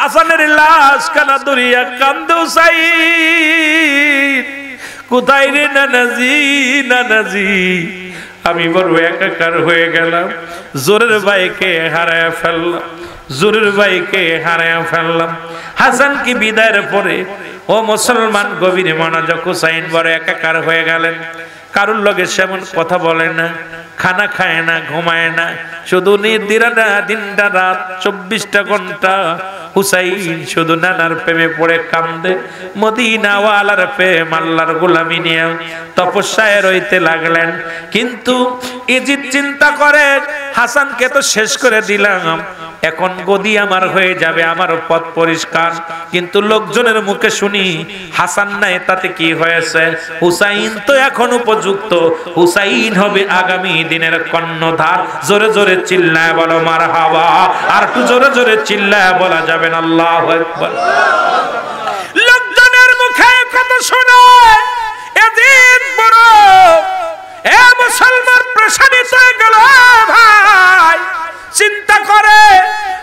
হাসানের লাশ কানা দরিয়া কান্দে হুসাইন, কোথায় রে নানাজি নানাজি, আমি বড় একাকার হয়ে গেলাম, জোরের ভাইকে হারায় ফেললাম, জোরের ভাইকে হারায় ফেললাম। হাসানকে বিদায়ের পরে ও মুসলমান গভীর মনোযোগ, হুসাইন বড় একাকার হয়ে গেলেন। কারুর লগে সেমন কথা বলে না, খানা খায় না, ঘুমায় না, শুধু নির্দিরানা দিনটা রাত 24টা ঘন্টা হুসাইন শুধু নানার প্রেমে পড়ে কান্দে। মদিনাওয়ালার প্রেম আল্লাহর গোলামি নিয়ে তপস্যায় রইতে লাগলেন। কিন্তু ইজিদ চিন্তা করে, হাসানকে তো শেষ করে দিলাম, এখন গদি আমার হয়ে যাবে, আমার পথ পরিষ্কার। কিন্তু লোকজনের মুখে শুনি হাসান নাই, তাতে কি হয়েছে, হুসাইন তো এখন উপযুক্ত, হুসাইন হবে আগামী দিনের কর্ণধার। জোরে জোরে চিল্লায় বলো মারহাবা, আর একটু জোরে জোরে চিল্লায় বলা যাবে না আল্লাহু আকবার। লোকজনের মুখে কথা শুনে এজিদ বড় এ মুসলমান প্রসারিত হয়ে গেল। ভাই চিন্তা করে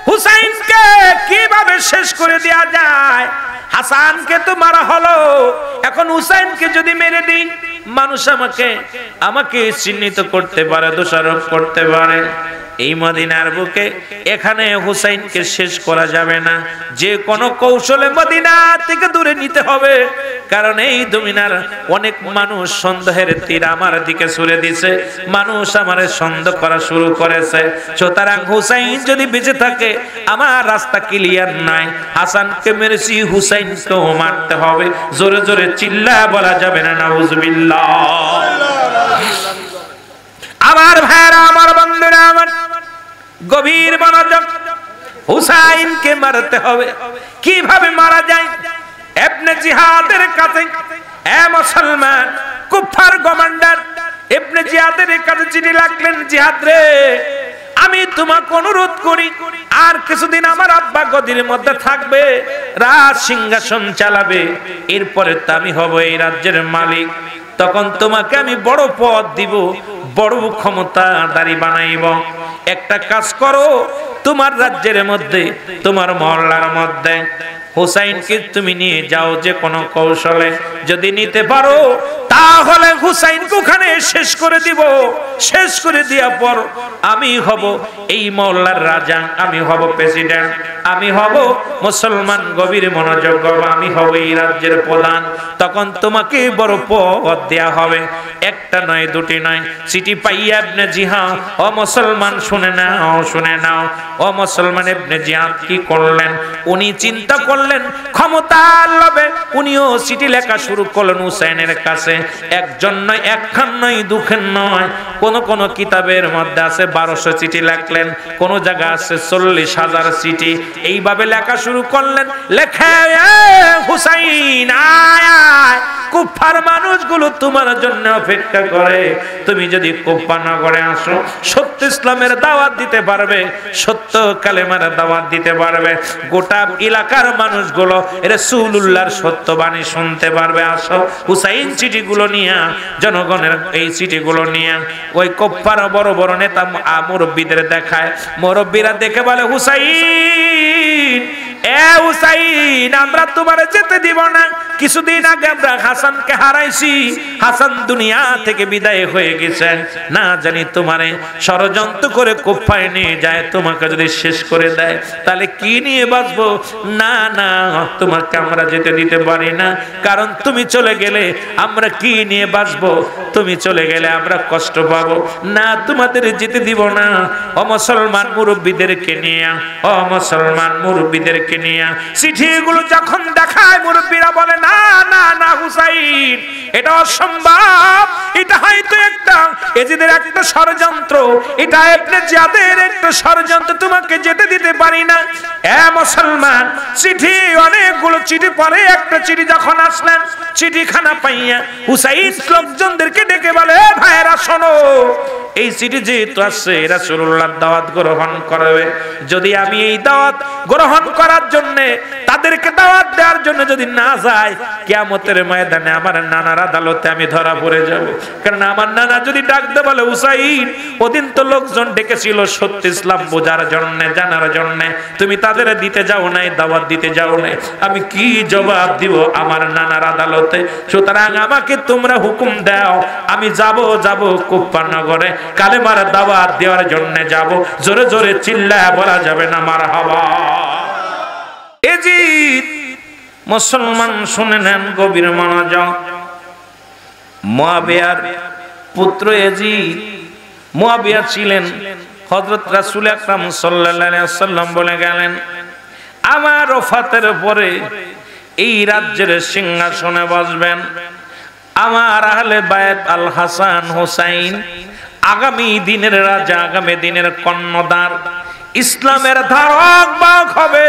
হুসাইনকে কিভাবে শেষ করে দেয়া যায়। হাসানকে তো মারা হলো, এখন হুসাইনকে যদি মেরে দিই মানুষ আমাকে চিহ্নিত করতে পারে, দোষারোপ করতে পারে। এই মদিনার বুকে এখানে হুসাইনকে শেষ করা যাবে না, যে কোনো কৌশলে মদিনা থেকে দূরে নিতে হবে। কারণ এই দুনিয়ার অনেক মানুষ সন্দেহের তীর আমার দিকে ছুড়ে দিছে, মানুষ আমারে সন্দেহ করা শুরু করেছে। সুতরাং হুসাইন যদি বেঁচে থাকে আমার রাস্তা ক্লিয়ার নাই। হাসানকে মেরেছি, হুসাইনকেও মারতে হবে। জোরে জোরে চিল্লা বলা যাবে না নাউজুবিল্লাহ। আমার ভাইরা, আমার বন্ধুরা, আমার গভীর মনোযোগ, হুসাইনকে মারতে হবে। কিভাবে মারা যায়? ইবনে জিহাদের কাছে এ মুসলমান কুফার কমান্ডার ইবনে জিহাদের কাছে চিঠি লিখলেন, জিহাদ রে, আমি তোমাকে অনুরোধ করি, আর কিছুদিন আমার আব্বা গদির মধ্যে থাকবে, রাজ সিংহাসন চালাবে, এরপরে তো আমি হব এই রাজ্যের মালিক। তখন তোমাকে আমি বড় পদ দিব, বড় ক্ষমতাধারী বানাইব। একটা কাজ করো, তোমার রাজ্যের মধ্যে, তোমার মহল্লার মধ্যে হুসাইনকে তুমি নিয়ে যাও যে কোনো কৌশলে। যদি নিতে পারো তাহলে হুসাইনকে ওখানে শেষ করে দিব। শেষ করে দেওয়ার পর আমি হব এই মহল্লার রাজা, আমি হব প্রেসিডেন্ট, আমি হব মুসলমান গভীর মনোযোগ, আমি হব এই রাজ্যের প্রধান। তখন তোমাকে বড় পদ দেয়া হবে, একটা নয়, দুটি নয়। চিঠি পাইয়া ইবনে জিহাদ, ও মুসলমান শুনে নাও, শুনে নাও। ও মুসলমান, ইবনে জিহাদ কি করলেন? উনি চিন্তা করলেন ক্ষমতার লোভে উনিও চিঠি লেখা শুরু করলেন হুসাইনের কাছে। একজন নয়, একখান নয়, দুখান নয়, কোন কোন কিতাবের মধ্যে আছে 1200 চিঠি লিখলেন, কোন জায়গা আছে 40,000 চিঠি। এইভাবে লেখা শুরু করলেন। লেখা, হুসাইন আয় আয়, কুফার মানুষগুলো তোমার জন্য অপেক্ষা করে। তুমি যদি কুফা নগরে আসো, সত্য ইসলামের দাওয়াত দিতে পারবে, সত্য কালেমার দাওয়াত দিতে পারবে, গোটা এলাকার মানুষগুলো রাসূলুল্লাহর সত্য বাণী শুনতে পারবে। আসো। হুসাইন চিঠিগুলো নিয়ে, জনগণের এই চিঠিগুলো নিয়ে ওই কুফার বড় বড় নেতা মুরব্বীদের দেখায়। মুরব্বীরা দেখে বলে, হুসাইন, এ হুসাইন, আমরা তোমার যেতে দিব না। কিছুদিন আগে আমরা হাসানকে হারাইছি, হাসান দুনিয়া থেকে বিদায় হয়ে গেছেন। না জানি তোমারে ষড়যন্ত্র করে কুফায় নিয়ে যায়, তোমাকে যদি শেষ করে দেয় তাহলে কি নিয়ে বাঁচবো? না না, তোমাকে আমরা যেতে দিতে পারি না, কারণ তুমি চলে গেলে আমরা কি নিয়ে বাঁচবো? তুমি চলে গেলে আমরা কষ্ট পাবো। না, তোমাদের যেতে দিব না। ও মুসলমান মুরব্বীদেরকে নিয়ে, ও মুসলমান মুরব্বীদেরকে নিয়ে চিঠিগুলো যখন দেখায়, মুরব্বীরা বলে, না না না হুসাইন, এটা অসম্ভব, এটা হয়তো একটা এজিদের একটা ষড়যন্ত্র, এটা ইবনে জিয়াদের একটা ষড়যন্ত্র, তোমাকে যেতে দিতে পারি না। এ মুসলমান, চিঠি অনেকগুলো চিঠি পরে একটা চিঠি যখন আসলেন, চিঠিখানা পাইয়া হুসাইন লোকজনদেরকে ডেকে বলে, ভাইরা শোনো, এই চিঠি যেহেতু আসছে রাসূলুল্লাহর দাওয়াত গ্রহণ করবে, যদি আমি এই দাওয়াত গ্রহণ করার জন্য তাদেরকে দাওয়াত দেওয়ার জন্য যদি না যায়, কিয়ামতের ময়দানে আমার নানার আদালতে আমি ধরা পড়ে যাব। কারণ আমার নানা যদি ডাকতে বলে হুসাইন, ওদিন তো লোকজন ডেকেছিল সত্য ইসলাম বোঝার জন্য, জানার জন্য, তুমি তাদের দিতে যাও নাই, দাওয়াত দিতে যাও নাই, আমি কি জবাব দিব আমার নানার আদালতে? সুতরাং আমাকে তোমরা হুকুম দাও, আমি যাব কুফফারনগরে কালেমার দাওয়াত দেওয়ার জন্য যাব। জোরে জোরে চিল্লায় বলা যাবে না মারহাবা। এজিদ মুসলমান শুনে নেন গভীর মনোযোগ। মুয়াবিয়ার পুত্র এজিদ, মুয়াবিয়া ছিলেন হযরত রাসূল আকরাম সাল্লাল্লাহু আলাইহি ওয়াসাল্লাম বলে গেলেন, আমার ওফাতের পরে এই রাজ্যের সিংহাসনে বসবেন আমার আহলে বায়ত আল হাসান হুসাইন, আগামী দিনের রাজা, আগামী দিনের কর্ণধার, ইসলামের ধারক বাহক হবে।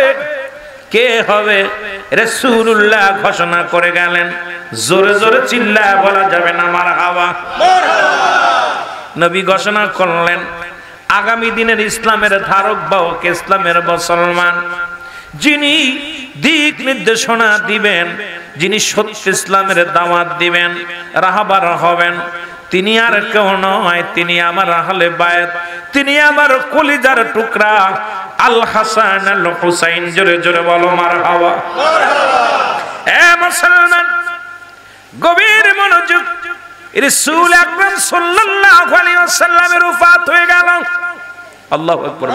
কে হবে? রাসূলুল্লাহ ঘোষণা করে গেলেন। জোরে জোরে চিল্লায় বলা যাবে না মারহাবা। নবী ঘোষণা করলেন আগামী দিনের ইসলামের ধারক বাহক, ইসলামের মুসলমান, যিনি দিক নির্দেশনা দিবেন, যিনি সত্য ইসলামের দাওয়াত দিবেন, রাহবার হবেন, তিনি আর কেউ নয়, তিনি আমার আহলে বায়ত, তিনি আমার কলিজার টুকরা আল হাসান আল হুসাইন। জোরে জোরে বলো মারহাবা। এ মুসলমান, গভীর মনোযোগ। রাসূল আকরাম সাল্লাল্লাহু আলাইহি ওয়াসাল্লামের ওফাত হয়ে গেল। আল্লাহু আকবার।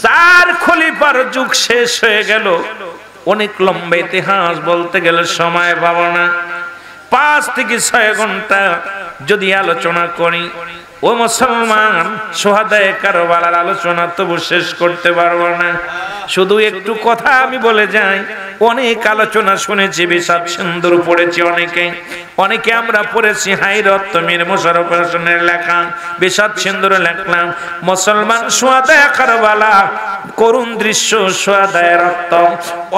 চার খলিফার যুগ শেষ হয়ে গেল। অনেক লম্বা ইতিহাস, বলতে গেলে সময় পাবো না। 5 থেকে 6 ঘন্টা যদি আলোচনা করি, ও মুসলমান, শুহাদায়ে কারবালার আলোচনা তবু শেষ করতে পারবো না। শুধু একটু কথা আমি বলে যাই। অনেক আলোচনা শুনেছি, বিষাদ সিন্দুর পড়েছি অনেকে আমরা পড়েছি হাইরত মীর মোশাররফ হোসেনের লেখা বিষাদ সিন্দুর লেখলাম। মুসলমান, শুহাদায়ে কারবালা, করুণ দৃশ্য, শুহাদায়ে রক্ত,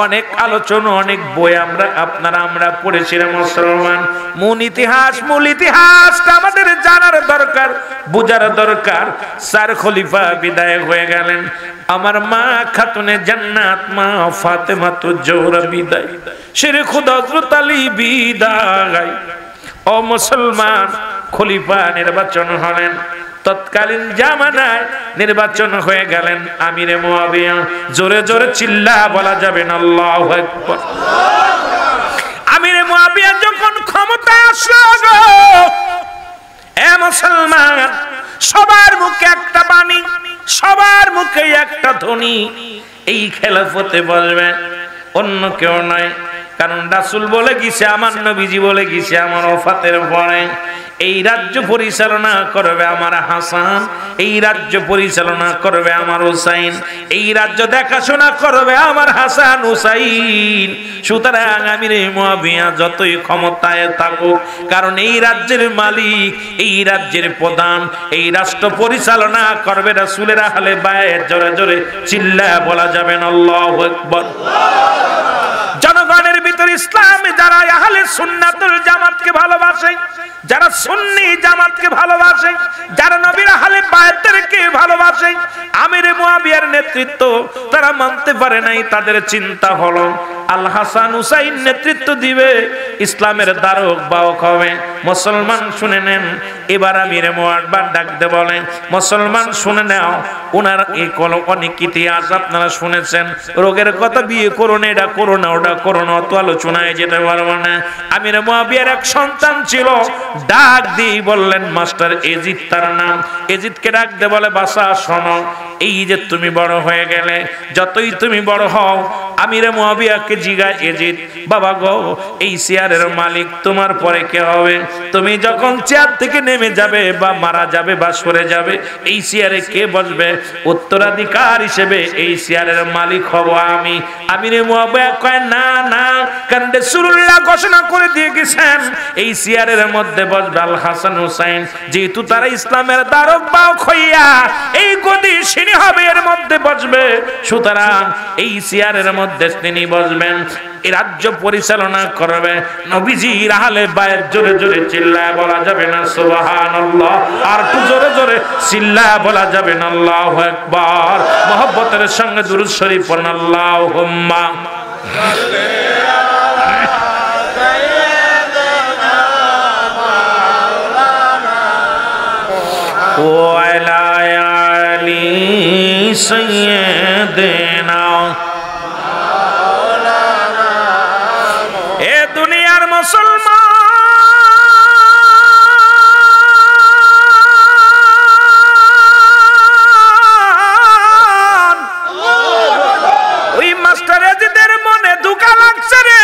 অনেক আলোচনা, অনেক বই আমরা পড়েছি রে মুসলমান। মূল ইতিহাসটা আমাদের জানার দরকার, বুঝার দরকার। 4 খলিফা বিদায় হয়ে গেলেন। আমার মা খাতুনে জান্নাত, মা ফাতেমা তো জোহরা বিদায়, শেরে খুদা হযরত আলী বিদায়। ও মুসলমান, খলিফা নির্বাচন হলেন। তৎকালীন জামানায় নির্বাচন হয়ে গেলেন আমিরে মুয়াবিয়া। জোরে জোরে চিল্লা বলা যাবে না আল্লাহু আকবার। আমিরে মুয়াবিয়া যখন ক্ষমতা আসলো, এ মুসলমান, সবার মুখে একটা বাণী, সবার মুখে একটা ধ্বনি, এই খেলাফতে বলবে, অন্য কেউ নয়। কারণ রাসূল বলে গেছে, আমার নবীজি বলে গেছে, আমার ওফাতের পরে এই রাজ্য পরিচালনা করবে আমার হাসান, এই রাজ্য পরিচালনা করবে আমার হুসাইন, এই রাজ্য দেখাশোনা করবে আমার হাসান হুসাইন। সুতরাং আমিরে মুয়াবিয়া যতই ক্ষমতায় থাকুক, কারণ এই রাজ্যের মালিক, এই রাজ্যের প্রধান, এই রাষ্ট্র পরিচালনা করবে রাসূলের আহলে বায়ত। জোরে জোরে চিল্লায় বলা যাবে না আল্লাহু আকবার। জনগণের ভিতর ইসলামে যারা আহলে সুন্নাতুল জামাতকে ভালোবাসে, যারা সুন্নি জামাতকে ভালোবাসে, যারা নবীর আহলে বায়তদেরকে ভালোবাসে, আমিরে মুয়াবিয়ার নেতৃত্ব তারা মানতে পারে নাই। তাদের চিন্তা হলো আল হাসান হুসাইন নেতৃত্ব দিবে, ইসলামের ধারক বাহক হবে। মুসলমান শুনে নেন, এবার আমিরে মুয়াবিয়া ডাকতে বলেন, মুসলমান শুনে নাও, ওনার এই অনেক ইতিহাস আপনারা শুনেছেন। রোগের কথা, বিয়ে করো না, এটা করো না, ওটা করো না, অত আলোচনায় যেতে পারবো না। আমিরে মুয়াবিয়ার এক সন্তান ছিল, ডাক দিয়ে বললেন, মাস্টার এজিদ তার নাম। এজিদকে ডাক দিয়ে বলে, বাসা শোনো, এই যে তুমি বড় হয়ে গেলে, যতই তুমি বড় হও, আমিরে মুয়াবিয়াকে জিজ্ঞাসা, এজিদ বাবা গো, এই চেয়ারের মালিক তোমার পরে কে হবে? তুমি যখন চেয়ার থেকে নেমে যাবে বা মারা যাবে বা সরে যাবে, এই চেয়ারে কে বসবে? উত্তরাধিকার হিসেবে এই চেয়ারের মালিক হব আমি। আমিরে মুয়াবিয়া কয়, না না, কারণ রাসূলুল্লাহ ঘোষণা করে দিয়ে গেছেন এই চেয়ারের মধ্যে বসবে আল হাসান হুসাইন। যেহেতু তারা ইসলামের ধারক বাহক হইয়া এই গদি সিনি হবে, এর মধ্যে বসবে, সুতরাং এই চেয়ারের মধ্যে তিনি বসবেন। এই রাজ্য পরিচালনা করবে নবীজির আহলে বায়াত। জোরে জোরে চিল্লায় বলা যাবে না সুবহানাল্লাহ? আর একটু জোরে জোরে চিল্লায় বলা যাবে না আল্লাহু আকবার? মহব্বতের সঙ্গে দুরূদ শরীফ পড়ুন আল্লাহুম্মা ওয়ালা আলি সাইয়্যিদিনা। এ দুনিয়ার মুসলমান, ওই মাস্টার এজিদের মনে ধোঁকা লাগছে রে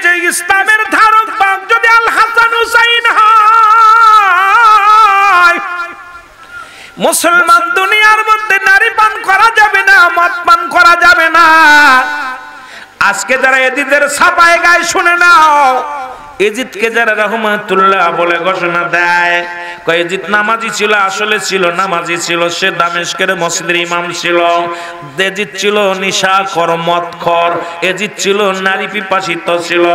যে ইসলামের ধারক বাঘ যদি আল হাসান হুসাইন হয়, মুসলমান দুনিয়ার মধ্যে নারী পান করা যাবে না, মদ পান করা যাবে না। আজকে যারা এজিদের ছাপায় গায়ে শুনে নাও, এজিদকে যারা রহমাতুল্লাহ বলে ঘোষণা দেয়, কয় এজিদ নামাজি ছিল, আসলে ছিল নামাজি ছিল, সে দামেস্কের মসজিদের ইমাম ছিল। এজিদ ছিল নিশাখোর, মদখোর, এজিদ ছিল নারী পিপাসিত ছিল,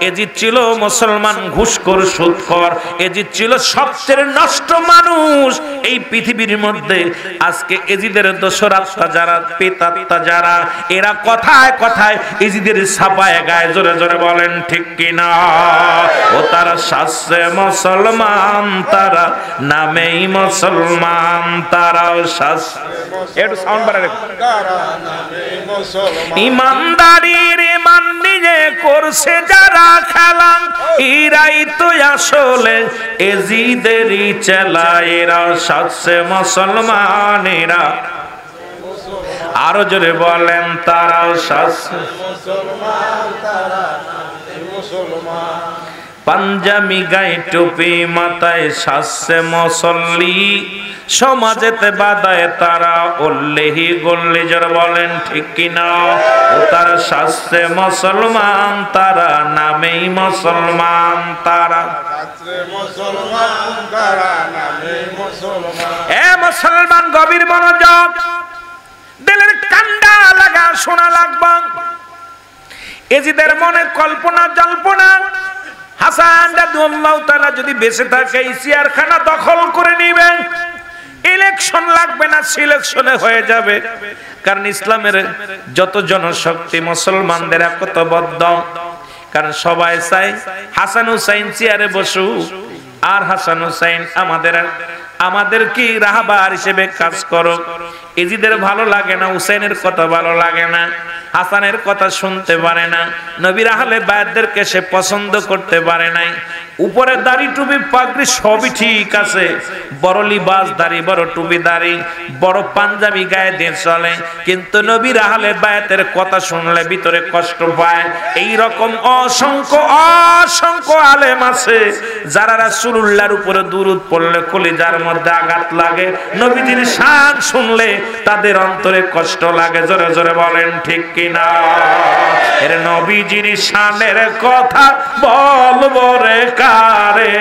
এজিদ ছিল মুসলমান ঘুষখোর, সুদখোর, এজিদ ছিল সবচেয়ে নষ্ট মানুষ এই পৃথিবীর মধ্যে। আজকে এজিদের দোসরাত্মা যারা, পেতাত্মা যারা, এরা কথায় কথায় এজিদের ছাপায় গায়ে জোরে জোরে বলেন ঠিক কিনা? ও তারা শাস্ত্রে মুসলমান, তারা নামেই মুসলমান, তারাও একটু সাউন্ড বাড়ায় ইমানদারির ইমান নিয়ে করছে যারা খেলা, এরাই তো আসলে এজিদেরই চেলা, এরা শাস্ত্রে মুসলমানেরা। আরো জোরে বলেন তারাও শাস্ত্রে মুসলমান, তারা মুসলমান। পাঞ্জাবি গায়ে টুপি মাথায় শাস্ত্রে মুসল্লি, সমাজেতে বাদায় তারা উল্লেহি গল্লি। জোরে বলেন ঠিক কিনা? ও তারা শাস্ত্রে মুসলমান, তারা নামেই মুসলমান, তারা শাস্ত্রে মুসলমান, তারা নামেই মুসলমান। এ মুসলমান গভীর মনোযোগ, দিলের কান্ডা লাগা শোনা লাগবে। এজিদের মনে কল্পনা জল্পনা, হাসান রাদিয়াল্লাহু তাআলা যদি বেঁচে থাকে এই চেয়ারখানা দখল করে নিবে, ইলেকশন লাগবে না, সিলেকশনে হয়ে যাবে। কারণ ইসলামের যত জনশক্তি মুসলমানদের একতাবদ্ধ, কারণ সবাই চায় হাসান হুসাইন চেয়ারে বসুক, আর হাসান হুসাইন আমাদের কি রাহবার হিসেবে কাজ করো। এজিদের ভালো লাগে না, হুসাইনের কথা ভালো লাগে না, হাসানের কথা শুনতে পারে না, নবীর আহলে বায়াতদেরকে সে পছন্দ করতে পারে নাই। উপরে দাড়ি টুপি পাগড়ি সবই ঠিক আছে, বড় লিবাস দাড়ি, বড় টুপি দাড়ি, বড় পাঞ্জাবি গায়ে দিয়ে চলে, কিন্তু নবীর আহলে বায়াতের কথা শুনলে ভিতরে কষ্ট পায়। এই রকম অসংখ্য অসংখ্য আলেম আছে যারা রাসূলুল্লাহর উপরে দুরূদ পড়লে কলিজার মধ্যে আঘাত লাগে, নবীজির শান শুনলে তাদের অন্তরে কষ্ট লাগে। জোরে জোরে বলেন ঠিক কিনা? এর নবীজির শানের কথা বলবো রে কারে,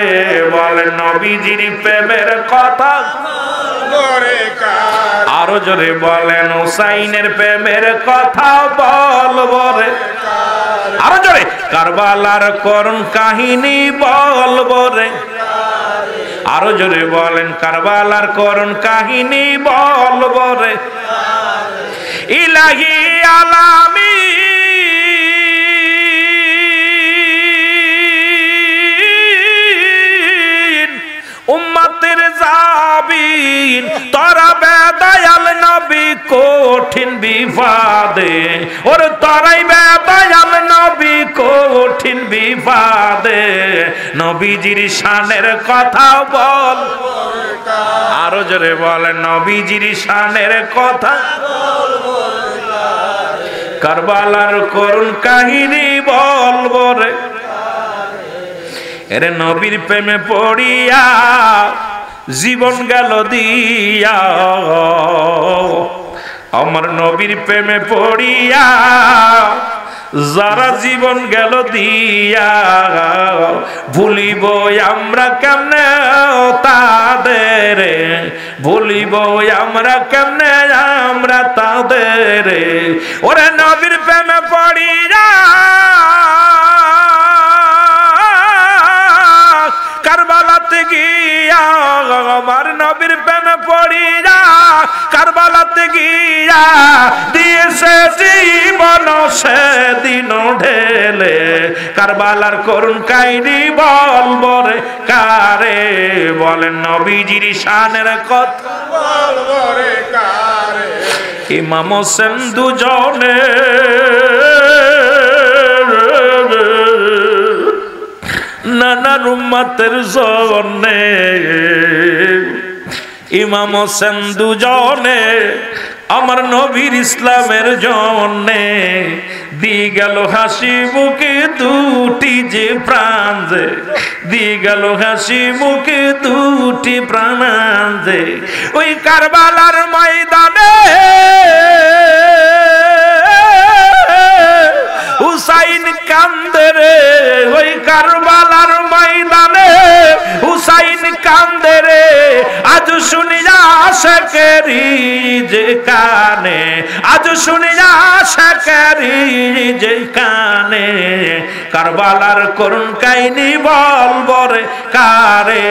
বলেন নবীজির প্রেমের কথা বলবো রে কারে। আরো জোরে বলেন হুসাইনের প্রেমের কথা বলবো রে কারে। আরো জোরে কারবালার করুণ কাহিনী বলবো রে কারে। আরো জোরে বলেন কারবালার করুণ কাহিনী বলবো রে কারে। ইলাহি আলামিন উম্মতের জাবিন, তোরা বেদয়াল নবী কঠিন বিপদে, ওর তোরাই বেদয়াল নবী কঠিন বিপদে, নবীজির শানের কথা বল। আরো জোরে বলেন নবীজির শানের কথা বলবো, কারবালার করুণ কাহিনী বলবো রে। এরে নবীর প্রেমে পড়িয়া জীবন গেল দিয়া, আমার নবীর প্রেমে পড়িয়া যারা জীবন গেল দিয়া, ভুলিব আমরা কেমনে তাদের, ভুলিব আমরা কেমনে আমরা তাদের। ওরে নবীর প্রেমে পড়িয়া কারবালাতে গিয়া দিয়েছে জীবন সেদিন ঢেলে। কারবালার করুণ কাহিনী বলবো রে কারে, বলেন নবীজির শানের কথা বলবো রে কারে। ইমাম হোসেন দুজনে নানার উম্মতের জন্যে, ইমাম হোসেন দুজনে আমার নবীর ইসলামের জন্যে দিয়ে গেল হাসি মুখে দুটি যে প্রাণ যে, দিয়ে গেল হাসি মুখে দুটি প্রাণ যে। ওই কারবালার ময়দানে হুসাইন কান্দে রে, ওই কারবালার ময়দানে হুসাইন কান্দে রে। আজ শুনিয়া আশকেরি যে কানে, আজ শুনিয়া আশকেরি যে কানে, কারবালার করুণ কাহিনী বলবো রে কারে,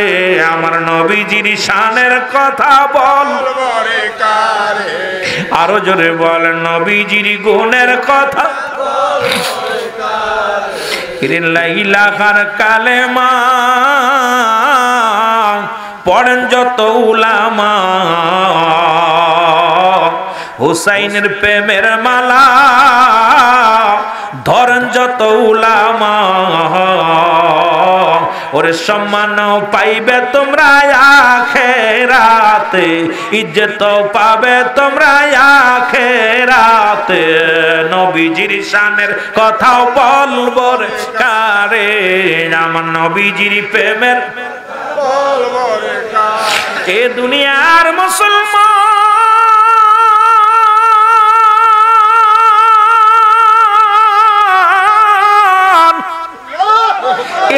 আমার নবীজির শানের কথা বলবো রে কারে। আরো জোরে বলেন নবীজির গুণের কথা লাইলাহার কালেমা পড়েন যত উলামা, হুসাইনের প্রেমের মালা ধরেন যত উলামা। ওরে সম্মান পাইবে তোমরা আখিরাতে, ইজ্জত পাবে তোমরা আখিরাতে। নবীজির শানের কথাও বলবো রে কারে, আমার নবীজির প্রেমের বলবো রে কারে। এ দুনিয়ার মুসলমান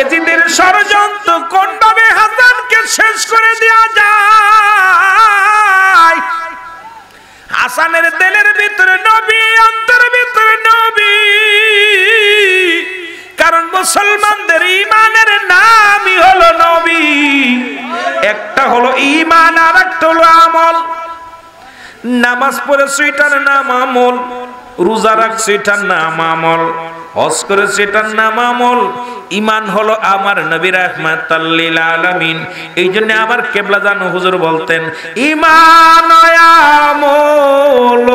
এজিদের ষড়যন্ত্র কোনভাবে হাসানকে শেষ করে দেওয়া যায়। হাসানের দিলের ভিতরে নবী, অন্তরের ভিতরে নবী, কারণ মুসলমানদের ঈমানের নামই হলো নবী। একটা হলো ঈমান আর একটা হলো আমল। নামাজ পড়ে সেটার নাম আমল, রোজা রাখছে এটার নাম আমল, হজ করে সেটার নাম আমল। ঈমান হলো আমার নবী রাহমাতাল লিল আলামিন। এইজন্য আমার কেবলা জানো হুজুর বলতেন ঈমান আমল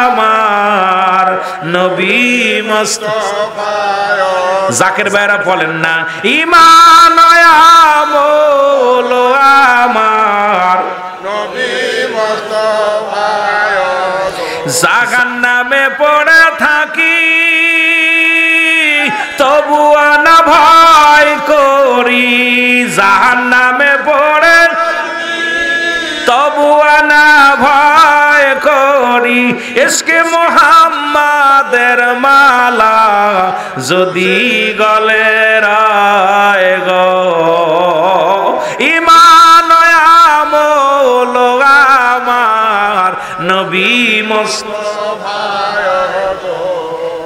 আমার নবী মুস্তাফা। জাকির ভাইরা বলেন না ঈমান আমল আমার নবী মুস্তাফা। জাহান্নামে পড়ে থাকি তবুও না ভয় করি, জাহান্নামে পড়ে তবুও না ভয় করি। ইশকে মুহাম্মাদের মালা যদি গলে রায় গো, ঈমান আমল আমার নবী মুস্তাফা।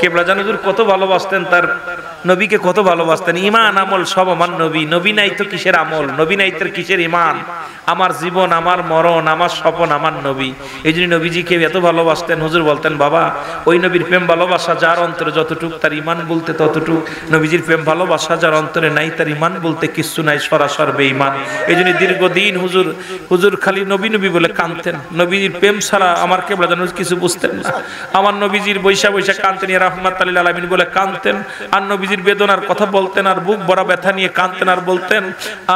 কেবলা জানো কত ভালোবাসতেন তার নবীকে, কত ভালোবাসতেন। ঈমান আমল সব আমার নবী, নবী নাই তো কিসের আমল, নবী নাই তো কিসের ঈমান। আমার জীবন, আমার মরণ, আমার স্বপন আমার নবী। এই জন্য নবীজিকে এত ভালোবাসতেন। হুজুর বলতেন বাবা ওই নবীর প্রেম ভালোবাসা যার অন্তরে যতটুক তার ঈমান বলতে ততটুক। নবীজির প্রেম ভালোবাসা যার অন্তরে নাই তার ঈমান বলতে কিচ্ছু নাই, সরাসর বেঈমান। এই জন্য দীর্ঘদিন হুজুর খালি নবী নবী বলে কাঁদতেন। নবীজির প্রেম ছাড়া আমার কেবলা জানো কিছু বুঝতেন না। আমার নবীজির বৈশা বৈশা কাঁদতেন রাহমাতাল লিল আলামিন বলে কাঁদতেন, আর নবীজির বেদনার কথা বলতেন, আর বুক ভরা ব্যথা নিয়ে কাঁদতেন, আর বলতেন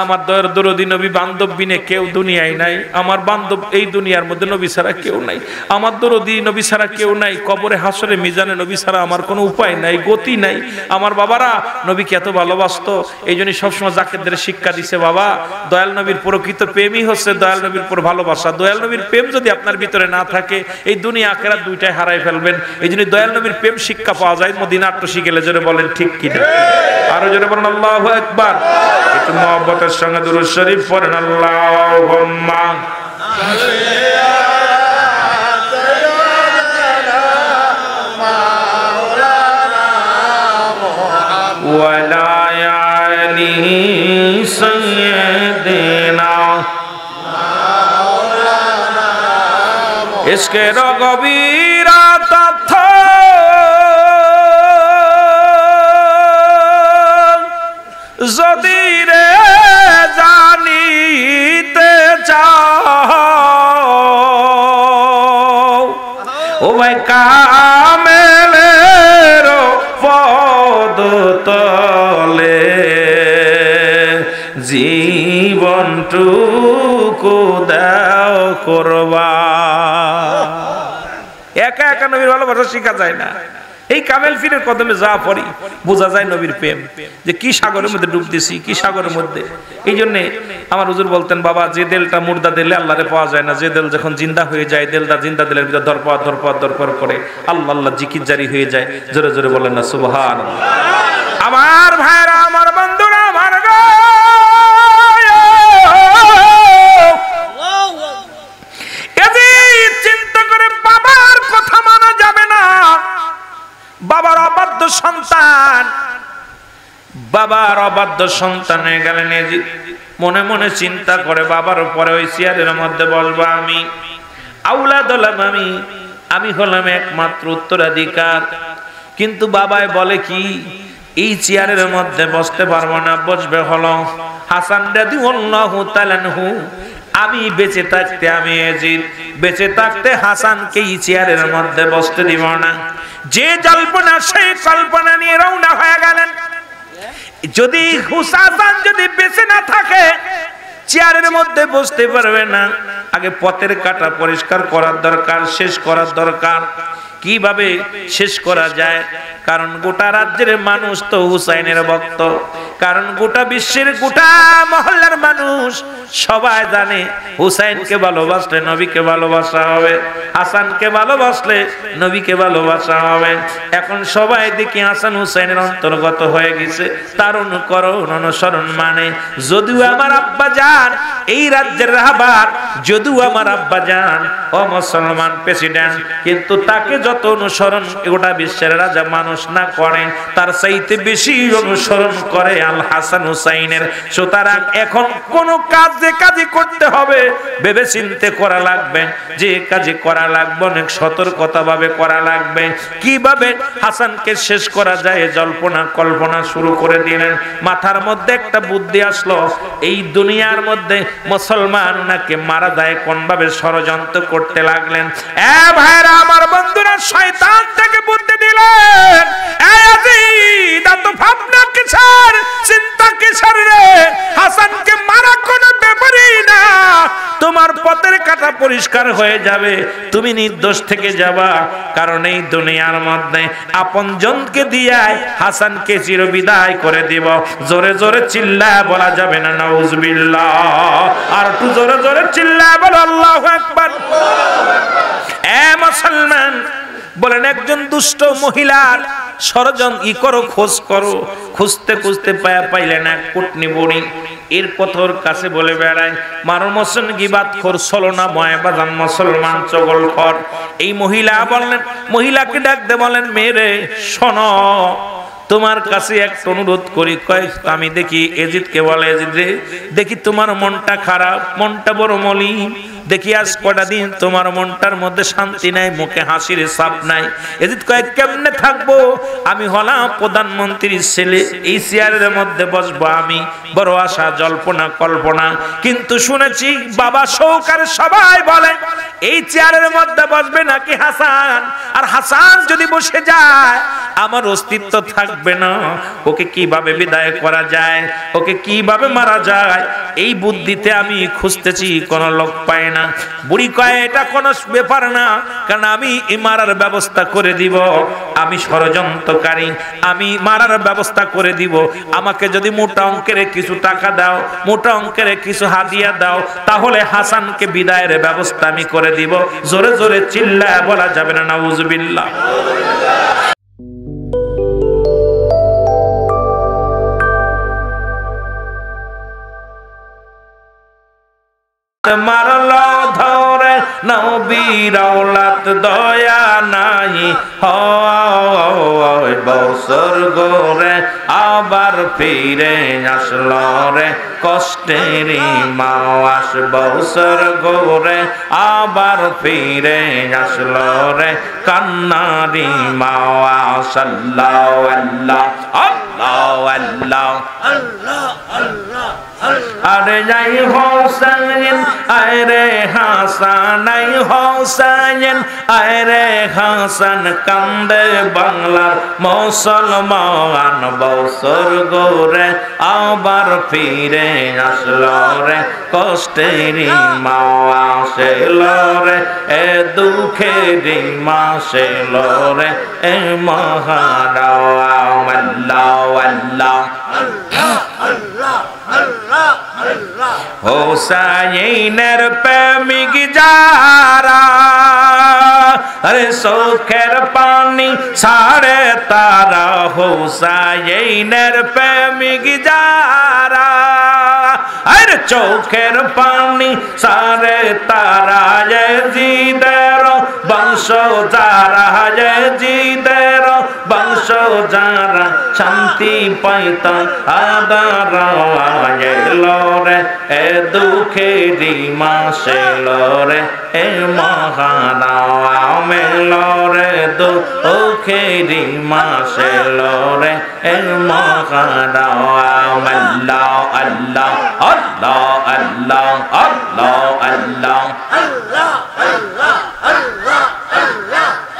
আমার দয়ার দরদি নবী বান্ধব বিনে কেউ দুনিয়ায় নাই, আমার বান্ধব এই দুনিয়ার মধ্যে নবী ছাড়া কেউ নাই, আমার দরদি নবী ছাড়া কেউ নাই, কবরে হাসরে মিজানে নবী ছাড়া আমার কোনো উপায় নাই, গতি নাই। আমার বাবারা নবীকে এত ভালোবাসতো। এই জন্য সবসময় জাকিরদের শিক্ষা দিছে বাবা দয়াল নবীর প্রকৃত প্রেমই হচ্ছে দয়াল নবীর উপর ভালোবাসা। দয়াল নবীর প্রেম যদি আপনার ভিতরে না থাকে এই দুনিয়া আখিরাত দুইটাই হারাই ফেলবেন। এই জন্য দয়াল নবীর প্রেম শিক্ষা পাওয়া যায় মদিনা আট্টসি গেলে। জোরে বলেন ঠিক কিনা? আরো জোরে বলেন আল্লাহু আকবার। একটু মুহাব্বতের সঙ্গে দুরূদ শরীফ পড়েন আল্লাহুম্মা ওয়ালা আলি সাইয়্যিদিনা মাওলানা ইশকের গভীর তথ্য যদি রে জানিতে চাও ও ভাই কামেলের পদ তলে জীবনটুকু দাও কুরবান। একা একা নবীর ভালোবাসা শেখা যায় না। এই কামেল ফিরের কদমে যা পড়ি বোঝা যায় নবীর প্রেম, যে কি সাগরের মধ্যে ডুব দিছি, কি সাগরের মধ্যে। এই জন্যে আমার হুজুর বলতেন, বাবা যে দেলটা মুর্দা দিলে আল্লাহরে পাওয়া যায় না, যে দেল যখন জিন্দা হয়ে যায়, দেলটা জিন্দা দিলের ভিতরে দরপর দরপর দরপর করে আল্লাহ আল্লাহ জিকির জারি হয়ে যায়। জোরে জোরে বলেন না সুবহানাল্লাহ। আমার ভাইরা, আমার বন্ধুরা, আমার চিন্তা করে বাবার কথা মানা যাবে না। বাবার অবাধ্য সন্তান, বাবার অবাধ্য সন্তান হয়ে গেলেন। মনে মনে চিন্তা করে বাবার উপরে ওই চেয়ারের মধ্যে বসবো আমি, আউলাদ হলাম আমি হলাম একমাত্র উত্তরাধিকার। কিন্তু বাবাই বলে কি, এই চেয়ারের মধ্যে বসতে পারবো না, বসবে হলো হাসান রাদিয়াল্লাহু তাআলা আনহু। আমি বেঁচে থাকতে, আমি ইয়াজিদ বেঁচে থাকতে হাসানকে এই চেয়ারের মধ্যে বসতে দিব না। যে জল্পনা সেই কল্পনা নিয়ে রওনা হয়ে গেলেন। যদি হুসাইন যদি বেঁচে না থাকে, চেয়ারের মধ্যে বসতে পারবে না। আগে পথের কাটা পরিষ্কার করার দরকার, শেষ করার দরকার। কিভাবে শেষ করা যায়? কারণ গোটা রাজ্যের মানুষ তো হুসাইনের ভক্ত, কারণ গোটা বিশ্বের গোটা মহল্লার মানুষ সবাই জানে হুসাইনকে ভালোবাসলে নবীকে ভালোবাসা হবে, হাসানকে ভালোবাসলে নবীকে ভালোবাসা হবে। এখন সবাই দেখি হাসান হুসাইনের অন্তর্গত হয়ে গেছে, তার অনুকরণ অনুসরণ মানে। যদিও আমার আব্বা যান এই রাজ্যের রাহবার, যদিও আমার আব্বা যান ও মুসলমান প্রেসিডেন্ট, কিন্তু তাকে যত অনুসরণ গোটা বিশ্বের রাজা মানুষ না করে, তার চাইতে বেশি অনুসরণ করে আল হাসান হুসাইনের। সুতরাং এখন কোন কাজ যে কাজই করতে হবে ভেবে চিন্তে করা লাগবে, যে কাজে করা লাগবে অনেক সতর্কতা ভাবে করা লাগবে। কিভাবে হাসানকে শেষ করা যায় জল্পনা কল্পনা শুরু করে দিলেন। মাথার মধ্যে একটা বুদ্ধি আসলো, এই দুনিয়ার মধ্যে মুসলমান নাকি মারা যায় কোন ভাবে ষড়যন্ত্র করতে লাগলেন। এ ভাইরা, আমার বন্ধুরা, শয়তান থেকে বুদ্ধি দিলেন, এ ইয়াজিদ এত ভাবনা কিসের, চিন্তা কিসের রে? হাসানকে মারা কোনো ব্যাপারই না, তোমার পথের কাটা পরিষ্কার হয়ে যাবে, তুমি নির্দোষ থেকে যাবা। কারণ এই দুনিয়ার মধ্যে আপনজনকে দিয়াই হাসানকে চিরবিদায় করে দিব। জোরে জোরে চিল্লায় বলা যাবে না নাউজুবিল্লাহ? আর একটু জোরে জোরে চিল্লায় বলো আল্লাহু আকবার। এ মুসলমান, বলেন একজন দুষ্ট মহিলার ষড়যন্ত্র করো, খোঁজ করো, খুঁজতে খুঁজতে পাইলে না কুটনি বড়ি এর পথর কাছে বলে বেড়ায়, মারো মসন গিবাত খোর ছলনা ময় বাজান মুসলমান চগল খর। এই মহিলা বললেন, মহিলাকে ডাক দে, বলেন মেরে শোনো, তোমার কাছে একটা অনুরোধ করি। কয় আমি দেখি এজিদকে বলে, এজিদ রে দেখি তোমার মনটা খারাপ, মনটা বড় মলিন, দেখি আজ কটা দিন তোমার মনটার মধ্যে শান্তি নাই, মুখে হাসির ছাপ নাই। এজিদ কয় কেমনে থাকবো, আমি হলাম প্রধানমন্ত্রীর ছেলে, এই চেয়ারের মধ্যে বসবো আমি, বড় আশা জল্পনা কল্পনা। কিন্তু শুনেছি বাবা সহকার সবাই বলে এই চেয়ারের মধ্যে বসবে নাকি হাসান, আর হাসান যদি বসে যায় আমার অস্তিত্ব থাকবে না। ওকে কিভাবে বিদায় করা যায়, ওকে কিভাবে মারা যায়, এই বুদ্ধিতে আমি খুঁজতেছি, কোনো লোক পাই না। বুড়ি কয় এটা কোনো ব্যাপার না, কারণ আমি মারার ব্যবস্থা করে দিব, আমি ষড়যন্ত্রকারী, আমি মারার ব্যবস্থা করে দিব। আমাকে যদি মোটা অঙ্কের কিছু টাকা দাও, মোটা অঙ্কের কিছু হাদিয়া দাও, তাহলে হাসানকে বিদায়ের ব্যবস্থা আমি করে দিব। জোরে জোরে চিল্লায় বলা যাবে না নাউজুবিল্লাহ? মারলো ধরে নবীর আওলাদ রাত দয়া নাই হয় বছর গোরে আবার ফিরে আসলো রে কষ্টের মাস বছর গোরে আবার ফিরে আসলো রে কান্নারি মাস আল্লাহ আল্লাহ আল্লাহ আল্লাহ আল্লাহ আল্লাহ আরে যাই হোসেন আরে হাসান আই হোসেন আরে হাসান কান্দে বাংলার মুসলমান বছর গোরে আবার ফিরে আসলো রে কষ্টের মাস এলো রে এ দুঃখের মাস এলো রে এ মহারাম আল্লাহ আল্লাহ আল্লাহ আল্লাহ হোসাইনের প্রেমিক যারা আরে চোখের পানি ছাড়ে তারা হোসাইনের প্রেমিক যারা আরে চোখের পানি ছাড়ে তারা জিদের বংশ যারা জিদের বংশ যারা শান্তি পাইত আদার এলো রে এ দুঃখের মাস এলো রে এ মহানাম এলো রে দুঃখের মাস এলো রে এ মহানাম আল্লাহ আল্লাহ আল্লাহ আল্লাহ আল্লাহ আল্লাহ আল্লাহ আল্লাহ আল্লাহ আল্লাহ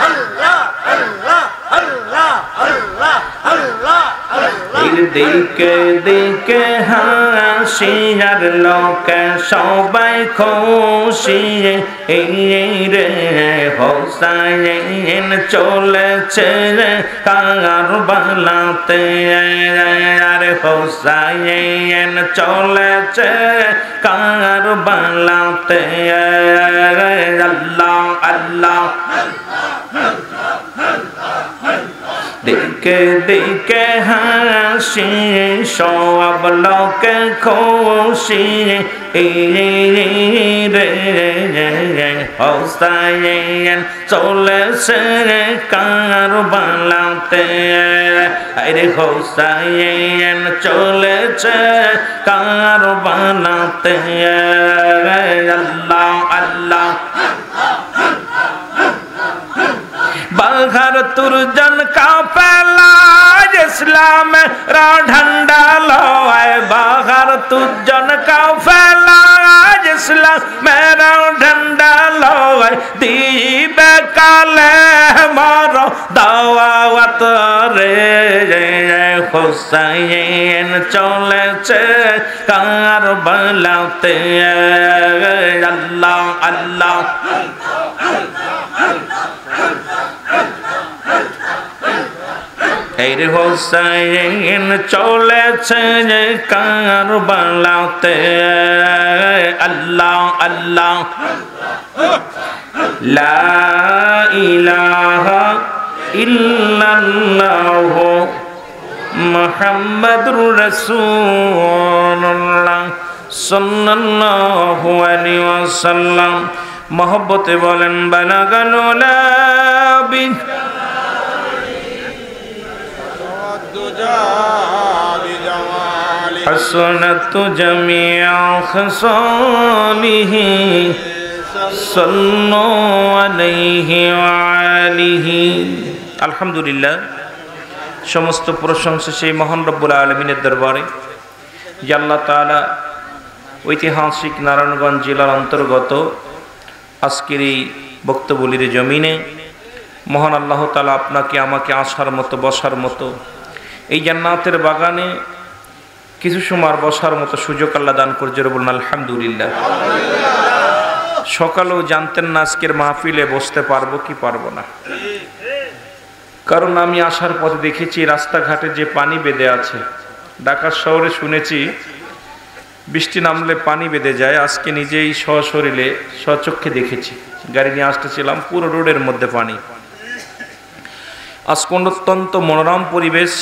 আল্লাহ আল্লাহ আল্লাহ আল্লাহ আল্লাহ দিকে দিকে হাসি আর লোকে সবাই খুশি এই রে হোসাইন চলেছে কারবালাতে আর হোসাইন চলেছে কারবালাতে আল্লাহ আল্লাহ দিকে দিকে হাসি সব লোকে খুশি রে হোসাইন চলেছে কারবালাতে আরে হোসাইন চলেছে কারবালাতে আল্লাহ আল্লাহ बाहर तुरजन का पहला इस्लाम रा झंडा लो है बाहर तुरजन का पहला इस्लाम मेरा झंडा लो है दीब काले मारो दावत रे हुसैन चले चे करबलाते अल्लाह अल्लाह এই হোসেন চলেছে কারবালাতে আল্লাহ আল্লাহ লা ইলাহা ইল্লাল্লাহ মুহাম্মাদুর রাসূলুল্লাহ সাল্লাল্লাহু আলাইহি ওয়াসাল্লাম মহব্বতে বলেন বালাগাল লাবি حسنت جميع خصاله صلوا عليه وآله আলহামদুলিল্লাহ সমস্ত প্রশংসা সেই মহান রব্বুল আলামিনের দরবারে যে আল্লাহ তাআলা ঐতিহাসিক নারায়ণগঞ্জ জেলার অন্তর্গত আজকের এই বক্তব্যের জমিনে মহান আল্লাহ তাআলা আপনাকে আমাকে আসার মতো বসার মতো এই জান্নাতের বাগানে কিছু সময় বসার মতো সুযোগ আল্লাহ দান করছে বলুন আলহামদুলিল্লাহ। সকালেও জানতেন না আজকের মাহফিলে বসতে পারবো কি পারবো না, কারণ আমি আসার পথে দেখেছি রাস্তাঘাটে যে পানি বেঁধে আছে। ঢাকা শহরে শুনেছি বৃষ্টি নামলে পানি বেঁধে যায়, আজকে নিজেই সশরীরে স্বচক্ষে দেখেছি। গাড়ি নিয়ে আসতেছিলাম, পুরো রোডের মধ্যে পানি। আজকে অত্যন্ত মনোরম পরিবেশ।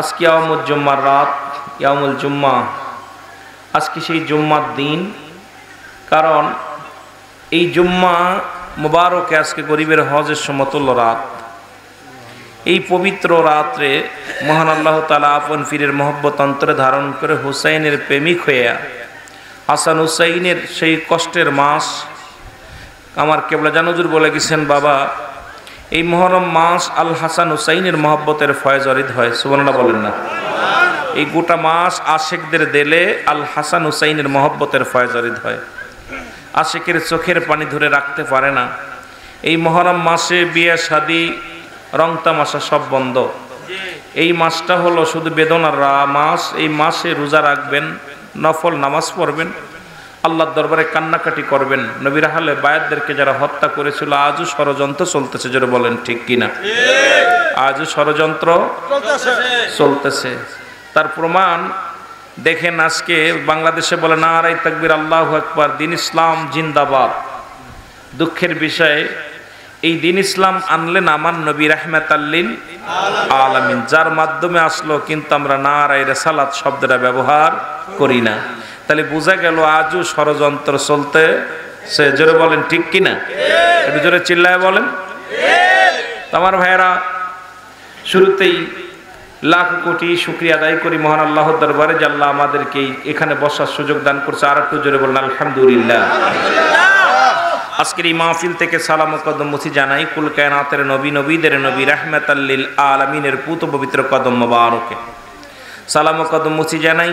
আজকে ইয়াউমুল জুম্মার রাত, ইয়াউমুল জুম্মা, আজকে সেই জুম্মার দিন। কারণ এই জুম্মা মুবারক আজকে গরিবের হজের সমতুল্য রাত। এই পবিত্র রাত্রে মহান আল্লাহ তাআলা আপন পীরের মহব্বত অন্তরে ধারণ করে হুসাইনের প্রেমিক হয়ে হাসান হুসাইনের সেই কষ্টের মাস আমার কেবলা জান হুজুর বলে গেছেন, বাবা এই মুহররম মাস আল হাসান হুসাইনের মহব্বতের ফয়েজ অরিদ হয়। সুবহানাল্লাহ বলেন না? এই গোটা মাস আশিকদের দিলে আল হাসান হুসাইনের মহব্বতের ফয়েজ অরিদ হয়। আশিকের চোখের পানি ধরে রাখতে পারে না। এই মুহররম মাসে বিয়ে শাদী রং তামাশা সব বন্ধ। এই মাসটা হলো শুধু বেদনার মাস। এই মাসে রোজা রাখবেন, নফল নামাজ পড়বেন, আল্লাহর দরবারে কান্নাকাটি করবেন। নবীর আহলে বায়াতদেরকে যারা হত্যা করেছিল আজও ষড়যন্ত্র চলতেছে, যারা বলেন ঠিক কিনা? আজও ষড়যন্ত্র চলতেছে। তার প্রমাণ দেখেন, আজকে বাংলাদেশে বলে নারায়ে তাকবীর, আল্লাহু আকবার, দ্বীন ইসলাম জিন্দাবাদ। দুঃখের বিষয়, এই দ্বীন ইসলাম আনলেন আমার নবী রাহমাতাল লিল আলামিন, যার মাধ্যমে আসলো, কিন্তু আমরা নারায়ে রিসালাত শব্দটা ব্যবহার করি না। তাহলে বোঝা গেল আজও ষড়যন্ত্র চলতে। সে জোরে বলেন ঠিক কিনা? একটু জোরে চিল্লায় বলেন। আমার ভাইয়েরা, শুরুতেই লাখ কোটি শুকরিয়া আদায় করি মহান আল্লাহর দরবারে যে আল্লাহ আমাদেরকে এখানে বসার সুযোগ দান করছে। আর একটু জোরে বলেন আলহামদুলিল্লাহ। আজকের এই মাহফিল থেকে সালাম ও কদম মুছি জানাই কুল কায়নাতের নবী, নবীদের নবী, রাহমাতাল লিল আলামিনের পুত পবিত্র কদম মোবারকে। সালাম ও কদম মুছি জানাই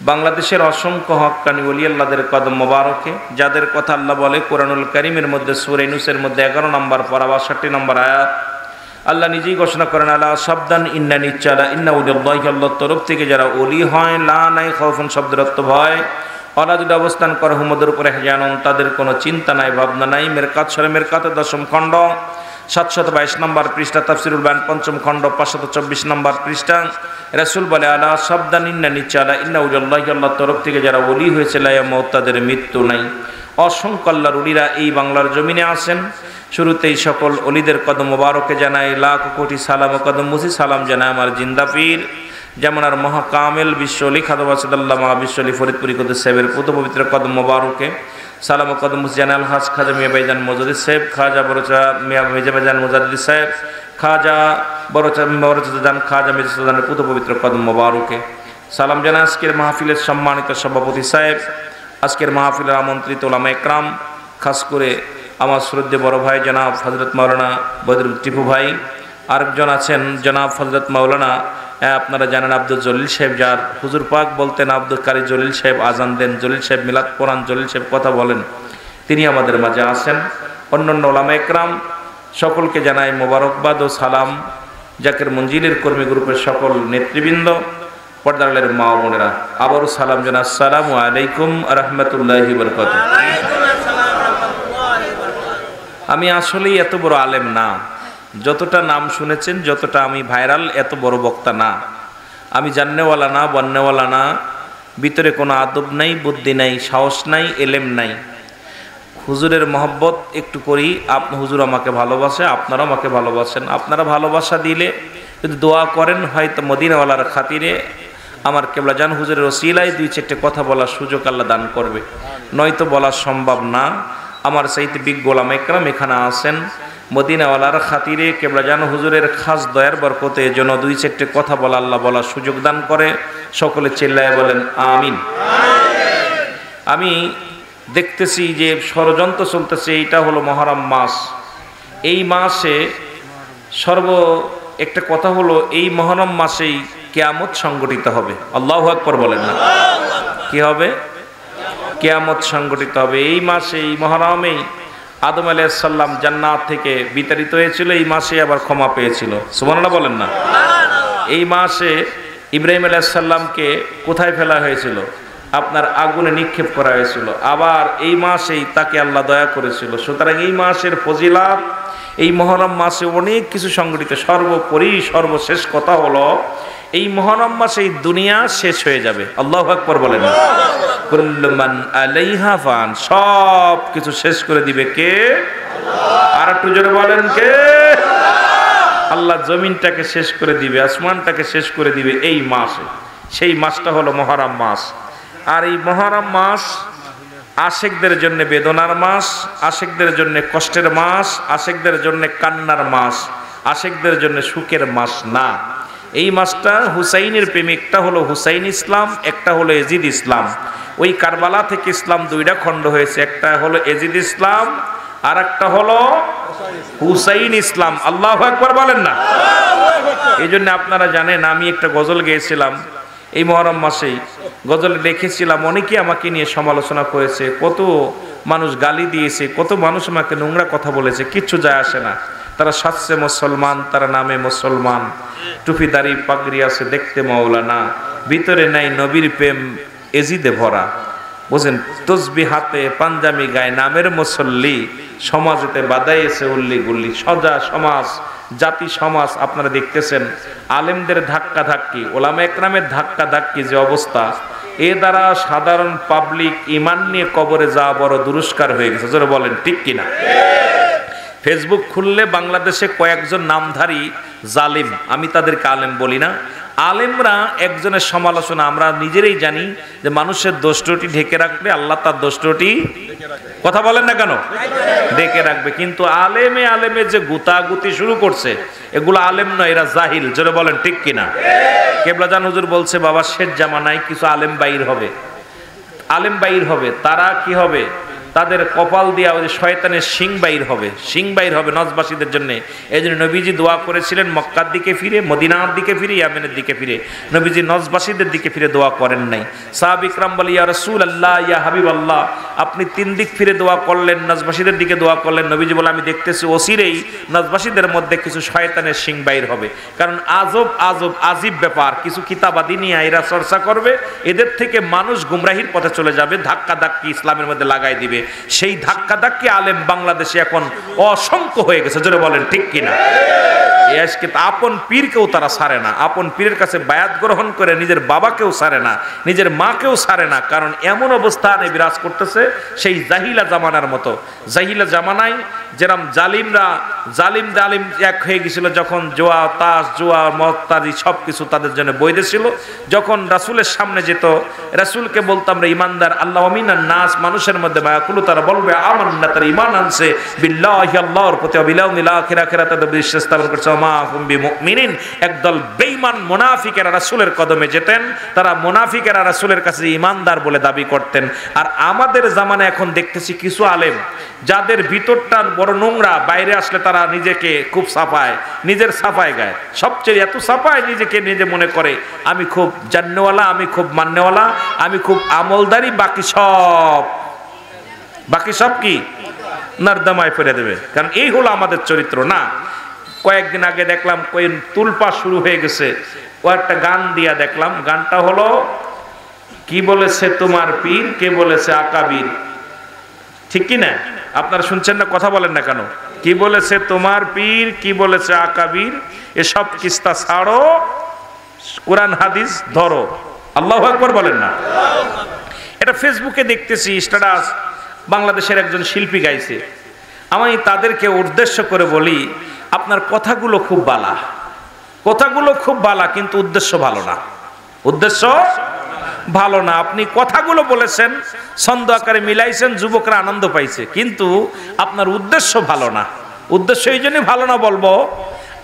বাংলাদেশের অসংখ্য হক্কানি ওলি আল্লাহদের কদম মোবারকে, যাদের কথা আল্লাহ বলে কোরআনুল কারীমের মধ্যে সূরা ইউনূসের মধ্যে 11 নম্বর পারা 62 নম্বর আয়াত। আল্লাহ নিজেই ঘোষণা করেন, আলা সাবধান ইন্না নিশ্চয় ইন্না উলিল্লাহি, আল্লাহর তরফ থেকে যারা ওলি হয়, লা নাই খাউফুন শব্দের অর্থ ভয়, অনাদুদ অবস্থান করে হুমদের উপরে হেজানুন, তাদের কোনো চিন্তা নাই, ভাবনা নাই। মেরকাত সূরা মেরকাতের 10ম খণ্ড 722 নম্বর পৃষ্ঠা, তাফসীরুল বায়ান 5ম খণ্ড 524 নম্বর পৃষ্ঠা। রাসূল বলে, আলা সাবধান ইন্না নিশ্চয় ইন্না উলিল্লাহি, আল্লাহর তরফ থেকে যারা ওলি হয়েছে, লা ইয়ামুত, তাদের মৃত্যু নাই। অসংখ্য আল্লাহর ওলিরা এই বাংলার জমিনে আছেন। শুরুতেই সকল ওলিদের কদম মোবারকে জানাই লাখ কোটি সালাম ও কদম মুছি। সালাম জানাই আমার জিন্দা পীর যেমন আর মহাকামেল বিশ্ব অলি খাদবাসুল্লাহ বিশ্ব অলি ফরিদপুরি কুদ্দুস সাহেবের পুত পবিত্র কদম মোবারকে সালাম ও কদম মুছি জানাই আলহাজ খাজা মিয়া ভাইজান মজুদি সাহেব, খাজা বড়চা মিয়া মির্জা ভাইজান মুজাদ্দিদ সাহেব, খাজা বড়চা জান খাজা মির্জা সুলতানের পুত পবিত্র কদম মোবারকে। সালাম জানাই আজকের মাহফিলের সম্মানিত সভাপতি সাহেব, আজকের মাহফিলের আমন্ত্রিত উলামা একরাম, খাস করে আমার শ্রদ্ধেয় বড় ভাই জনাব হযরত মাওলানা বদরুল টিপু ভাই, আরেকজন আছেন জনাব হযরত মাওলানা আপনারা জানেন আব্দুল জলিল সাহেব, যার হুজুর পাক বলতেন আব্দুল কারি জলিল সাহেব, আজান দেন জলিল সাহেব, মিলাদ কোরআন জলিল সাহেব কথা বলেন, তিনি আমাদের মাঝে আছেন। অন্যান্য ওলামা একরাম সকলকে জানাই মোবারকবাদ ও সালাম। জাকের মঞ্জিলের কর্মী গ্রুপের সকল নেতৃবৃন্দ, পর্দারের মা ও বোনেরা, আবারও সালাম জানাই, আসসালামু আলাইকুম ওয়া রাহমাতুল্লাহি ওয়া বারাকাতুহু। আমি আসলেই এত বড় আলেম না, যতটা নাম শুনেছেন, যতটা আমি ভাইরাল, এত বড় বক্তা না। আমি জাননেওয়ালা না, বন্নেওয়ালা না, ভিতরে কোনো আদব নাই, বুদ্ধি নাই, সাহস নাই, এলেম নাই। হুজুরের মহব্বত একটু করি, হুজুর আমাকে ভালোবাসে, আপনারা আমাকে ভালোবাসেন। আপনারা ভালোবাসা দিলে যদি দোয়া করেন, হয়তো মদিনাওয়ালার খাতিরে আমার কেবলা জান হুজুরের ওসিলায় 2-4টে কথা বলার সুযোগ আল্লাহ দান করবে, নয়তো বলা সম্ভব না। আমার সাইতে বিগ ওলামা একরাম এখানে আছেন, মদিনাওয়ালার খাতিরে কেবলা জান হুজুরের খাস দয়ার বরকতে যেন 2-4টে কথা বলা আল্লাহ বলার সুযোগ দান করে। সকলে চিল্লায় বলেন আমিন। আমি দেখতেছি যে ষড়যন্ত্র চলতেছে, এইটা হলো মুহররম মাস। এই মাসে একটা কথা হলো, এই মুহররম মাসেই কিয়ামত সংগঠিত হবে। আল্লাহু আকবার বলেন না? কি হবে? কিয়ামত সংগঠিত হবে। এই মাসে, এই মুহররমেই আদম আলাইহিস সালাম জান্নাত থেকে বিতাড়িত হয়েছিল, এই মাসে আবার ক্ষমা পেয়েছিল। সুবহানাল্লাহ বলেন না? এই মাসে ইব্রাহিম আলাইহিস সালামকে কোথায় ফেলা হয়েছিল? আপনার আগুনে নিক্ষেপ করা হয়েছিল। আবার এই মাসেই তাকে আল্লাহ দয়া করেছিল। সুতরাং এই মাসের ফজিলাত, এই মুহররম মাসে অনেক কিছু সংগঠিত। সর্বোপরি সর্বশেষ কথা হলো, এই মুহররম মাসে এই দুনিয়া শেষ হয়ে যাবে। আল্লাহু আকবার বলেন। কুল্লু মান আলাইহা ফান, সব কিছু শেষ করে দিবে কে? আর একটু জোরে বলেন কে? আল্লাহ জমিনটাকে শেষ করে দিবে, আসমানটাকে শেষ করে দিবে এই মাসে। সেই মাসটা হলো মুহররম মাস। আর এই মুহররম মাস আশিকদের জন্য বেদনার মাস, আশিকদের জন্য কষ্টের মাস, আশিকদের জন্য কান্নার মাস, আশিকদের জন্য সুখের মাস না। এই মাসটা হুসাইনের প্রেমিকটা হলো হুসাইন ইসলাম, একটা হলো এজিদ ইসলাম। ওই কারবালা থেকে ইসলাম দুইটা খণ্ড হয়েছে, একটা হলো এজিদ ইসলাম আর একটা হলো হুসাইন ইসলাম। আল্লাহু আকবার বলেন না। এই জন্য আপনারা জানেন আমি একটা গজল গেয়েছিলাম এই মুহররম মাসেই। গজল লিখেছিলাম, অনেকে আমাকে নিয়ে সমালোচনা করেছে, কত মানুষ গালি দিয়েছে, কত মানুষ আমাকে নোংরা কথা বলেছে, কিচ্ছু যায় আসে না। তারা সাজছে মুসলমান, তারা নামে মুসলমান, টুপি দাড়ি পাগড়ি আছে দেখতে মাওলানা, ভিতরে নাই নবীর প্রেম এজিদে ভরা। বুঝেন, তসবি হাতে পাঞ্জাবি গায়ে নামের মুসল্লি, সমাজেতে বাদাইছে উল্লি গুল্লি। সজা সমাজ, জাতি সমাজ আপনারা দেখতেছেন, আলেমদের ধাক্কা ধাক্কি, ওলামা একরামের ধাক্কা ধাক্কি যে অবস্থা, এ দ্বারা সাধারণ পাবলিক ইমান নিয়ে কবরে যাওয়া বড় দুরস্কার হয়ে গেছে। যারা বলেন ঠিক কিনা? ফেসবুক খুললে বাংলাদেশে কয়েকজন নামধারী জালিম, আমি তাদেরকে আলেম বলি না, আলেমরা একজনের সমালোচনা আমরা নিজেরাই জানি যে মানুষের দোষ ত্রুটি ঢেকে রাখবে, আল্লাহ তার দোষ ত্রুটি, কথা বলেন না কেন, ঢেকে রাখবে। কিন্তু আলেমে আলেমে যে গুতাগুতি শুরু করছে, এগুলো আলেম নয়, এরা জাহিল। জোরে বলেন ঠিক কিনা? কেবলাজান হুজুর বলছে বাবা শেষ জামানায় কিছু আলেম বাইর হবে, আলেম বাইর হবে, তারা কি হবে, তাদের কপাল দিয়া ওই শয়তানের শিং বাইর হবে, শিং বাইর হবে নজবাসীদের জন্য। এই জন্য নবীজি দোয়া করেছিলেন মক্কার দিকে ফিরে, মদিনার দিকে ফিরে, ইয়ামেনের দিকে ফিরে। নবীজি নজবাসীদের দিকে ফিরে দোয়া করেন নাই। সাহাবা ইকরাম বলে ইয়া রাসূলুল্লাহ, ইয়া হাবিবাল্লাহ, আপনি তিন দিক ফিরে দোয়া করলেন, নজবাসীদের দিকে দোয়া করলেন। নবীজি বলে আমি দেখতেছি অচিরেই নজবাসীদের মধ্যে কিছু শয়তানের শিং বাইর হবে। কারণ আজব আজব আজিব ব্যাপার কিছু কিতাবাদি নিয়ে এরা চর্চা করবে, এদের থেকে মানুষ গুমরাহির পথে চলে যাবে, ধাক্কা ধাক্কি ইসলামের মধ্যে লাগাই দিবে। সেই ধাক্কা ধাক্কি আলেম বাংলাদেশে এখন অসংখ্য হয়ে গেছে। জোরে বলেন ঠিক কিনা? আজকে আপন পীরকেও তারা ছাড়ে না, আপন পীরের কাছে বায়াত গ্রহণ করে নিজের বাবাকেও ছাড়ে না, নিজের মাকেও ছাড়ে না। কারণ এমন অবস্থানে বিরাজ করতেছে সেই জাহিলা জামানার মতো। জাহিলা জামানায় যেরকম জালিমরা জালিম জালিম এক হয়ে গেছিল, যখন জোয়া তাস জোয়া মত্তাজি সব কিছু তাদের জন্য বৈধ ছিল। যখন রাসূলের সামনে যেত, রাসূলকে বলতাম আমরা ইমানদার, আল্লাহ মিনান নাস, মানুষের মধ্যে মায়াকুলু, তারা বলবে আমান্না, তারা ঈমান আনছে বিল্লাহি, আল্লাহর প্রতি, বিল ইয়াউমিল আখির, আখিরাতে বিশ্বাস স্থাপন করছে। মা হুম বিমুমিনিন, একদল বেঈমান মুনাফিকেরা রাসূলের কদমে যেতেন, তারা মুনাফিকেরা রাসূলের কাছে ঈমানদার বলে দাবি করতেন। আর আমাদের জামানায় এখন দেখতেছি কিছু আলেম যাদের ভিতরটা বড় নোংরা, বাইরে আসলে তারা নিজেকে খুব সাফায়, নিজের সাফায় গায়, সবচেয়ে এত সাফায় নিজেকে নিজে মনে করে আমি খুব জান্নেওয়ালা, আমি খুব মান্নেওয়ালা, আমি খুব আমলদারি, বাকি সব কি নারদামায় ফেলে দেবে। কারণ এই হলো আমাদের চরিত্র না। কয়েকদিন আগে দেখলাম তুলপা শুরু হয়ে গেছে, ও একটা গান দিয়া দেখলাম, গানটা হলো কি বলেছে তোমার পীর, কে বলেছে আকাবির, ঠিক কি না? আপনারা শুনছেন না, কথা বলেন না কেন? কি বলেছে তোমার পীর, কি বলেছে আকাবির, এসব কিস্তা ছাড়ো, কোরআন হাদিস ধরো। আল্লাহু আকবার বলেন না। এটা ফেসবুকে দেখতেছি স্ট্যাটাস, বাংলাদেশের একজন শিল্পী গাইছে। আমি তাদেরকে উদ্দেশ্য করে বলি, আপনার কথাগুলো খুব বালা, কথাগুলো খুব বালা, কিন্তু উদ্দেশ্য ভালো না, উদ্দেশ্য ভালো না। আপনি কথাগুলো বলেছেন, ছন্দ আকারে মিলাইছেন, যুবকরা আনন্দ পাইছে, কিন্তু আপনার উদ্দেশ্য ভালো না। উদ্দেশ্য এই জন্য ভালো না বলবো,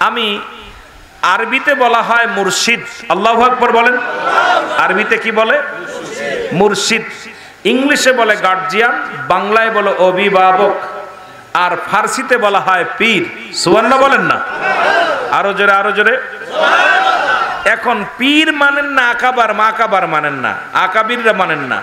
আমি আরবিতে বলা হয় মুর্শিদ, আল্লাহু আকবার বলেন। আরবিতে কি বলে? মুর্শিদ। ইংলিশে বলে গার্জিয়ান, বাংলায় বলে অভিভাবক, আর ফার্সিতে বলা হয় পীর। সুবহানাল্লাহ বলেন না? আরো জোরে, আরো জোরে। এখন পীর মানেন না আকাবার, মাকাবার মানেন না, আকাবিররা মানেন না।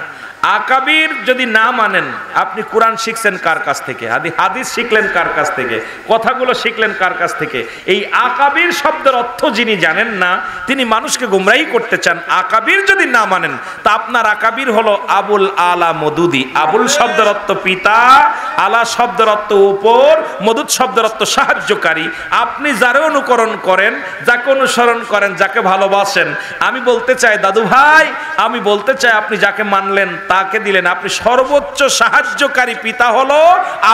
আকাবির যদি না মানেন, আপনি কোরআন শিখছেন কার কাছ থেকে, হাদিস শিখলেন কার কাছ থেকে, কথাগুলো শিখলেন কার কাছ থেকে? এই আকাবির শব্দের অর্থ যিনি জানেন না, তিনি মানুষকে গুমরাহি করতে চান। আকাবির যদি না মানেন, তা আপনার আকাবির হলো আবুল আলা মদুদি। আবুল শব্দের অর্থ পিতা, আলা শব্দের অর্থ উপর, মদুদ শব্দের অর্থ সাহায্যকারী। আপনি যারে অনুকরণ করেন, যাকে অনুসরণ করেন, যাকে ভালোবাসেন, আমি বলতে চাই দাদু ভাই, আমি বলতে চাই আপনি যাকে মানলেন তাকে দিলেন। আপনি সর্বোচ্চ সাহায্যকারী পিতা হলো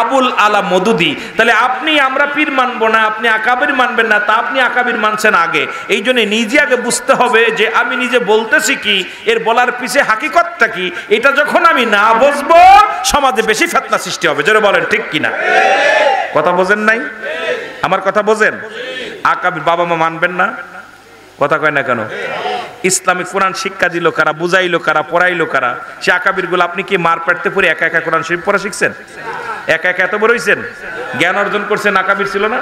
আবুল আলা মদুদি। তাহলে আপনি আমরা পীর মানবো না, আপনি আকাবির মানবেন না, তা আপনি আকাবির মানছেন আগে। এই জন্য নিজে আগে বুঝতে হবে যে আমি নিজে বলতেছি কি, এর বলার পিছে হাকিকতটা কি। এটা যখন আমি না বুঝবো সমাজে বেশি ফিতনা সৃষ্টি হবে। জোরে বলেন ঠিক কিনা? কথা বোঝেন নাই? আমার কথা বোঝেন? আকাবির বাবা মা মানবেন না? কথা কয় না কেন? ইসলামিক কোরআন শিক্ষা দিল কারা, বুঝাইলো কারা, পড়াইলো কারা? সে আকাবির গুলো আপনি কি মার পেটতে পড়ে একা একা কোরআন শরীফ পড়া শিখছেন? একা একা এত বড় হইছেন, জ্ঞান অর্জন করছেন, আকাবির ছিল না?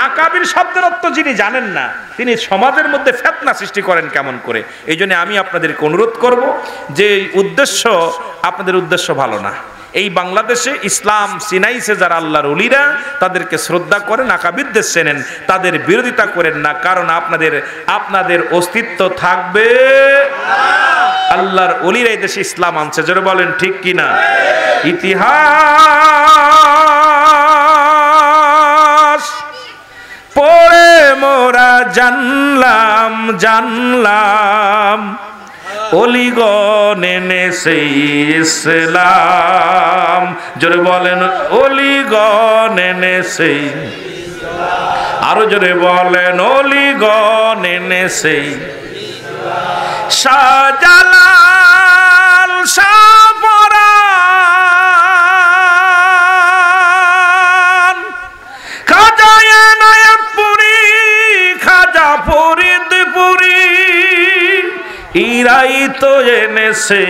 আকাবির শব্দের অর্থ যিনি জানেন না, তিনি সমাজের মধ্যে ফিতনা সৃষ্টি করেন কেমন করে। এই জন্য আমি আপনাদেরকে অনুরোধ করব যে উদ্দেশ্য, আপনাদের উদ্দেশ্য ভালো না। এই বাংলাদেশে ইসলাম চিনাইছে যারা আল্লাহর ওলিরা, তাদেরকে শ্রদ্ধা করেন, আকাবিরদের চেনেন, তাদের বিরোধিতা করেন না। কারণ আপনাদের অস্তিত্ব থাকবে, আল্লাহর ওলিরা এই দেশে ইসলাম আনছে। জোরে বলেন ঠিক কিনা? ইতিহাস পড়ে মোরা জানলাম অলিগণ এনেছে ইসলাম। জোরে বলেন অলিগণ এনেছে, আরো জোরে বলেন অলিগণ এনেছে। শাহজালাল শাহপরান খাজা এনায়েতপুরী, খাজা ফরিদপুরী, ইরাই তো এনেছে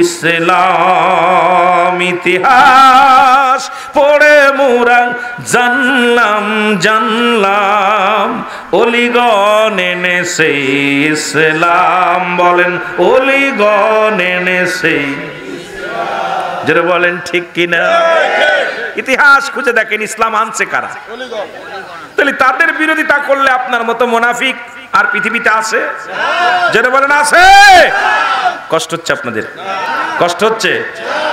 ইসলাম। ইতিহাস পড়ে মোরা জানলাম অলিগণ এনেছে ইসলাম। বলেন অলিগণ এনেছে। যারা বলেন ঠিক কিনা? ইতিহাস খুঁজে দেখেন ইসলাম আনছে কারা। তাহলে তাদের বিরোধিতা করলে আপনার মতো মুনাফিক আর পৃথিবীতে আছে? যারা বলেন আছে। কষ্ট হচ্ছে আপনাদের? কষ্ট হচ্ছে?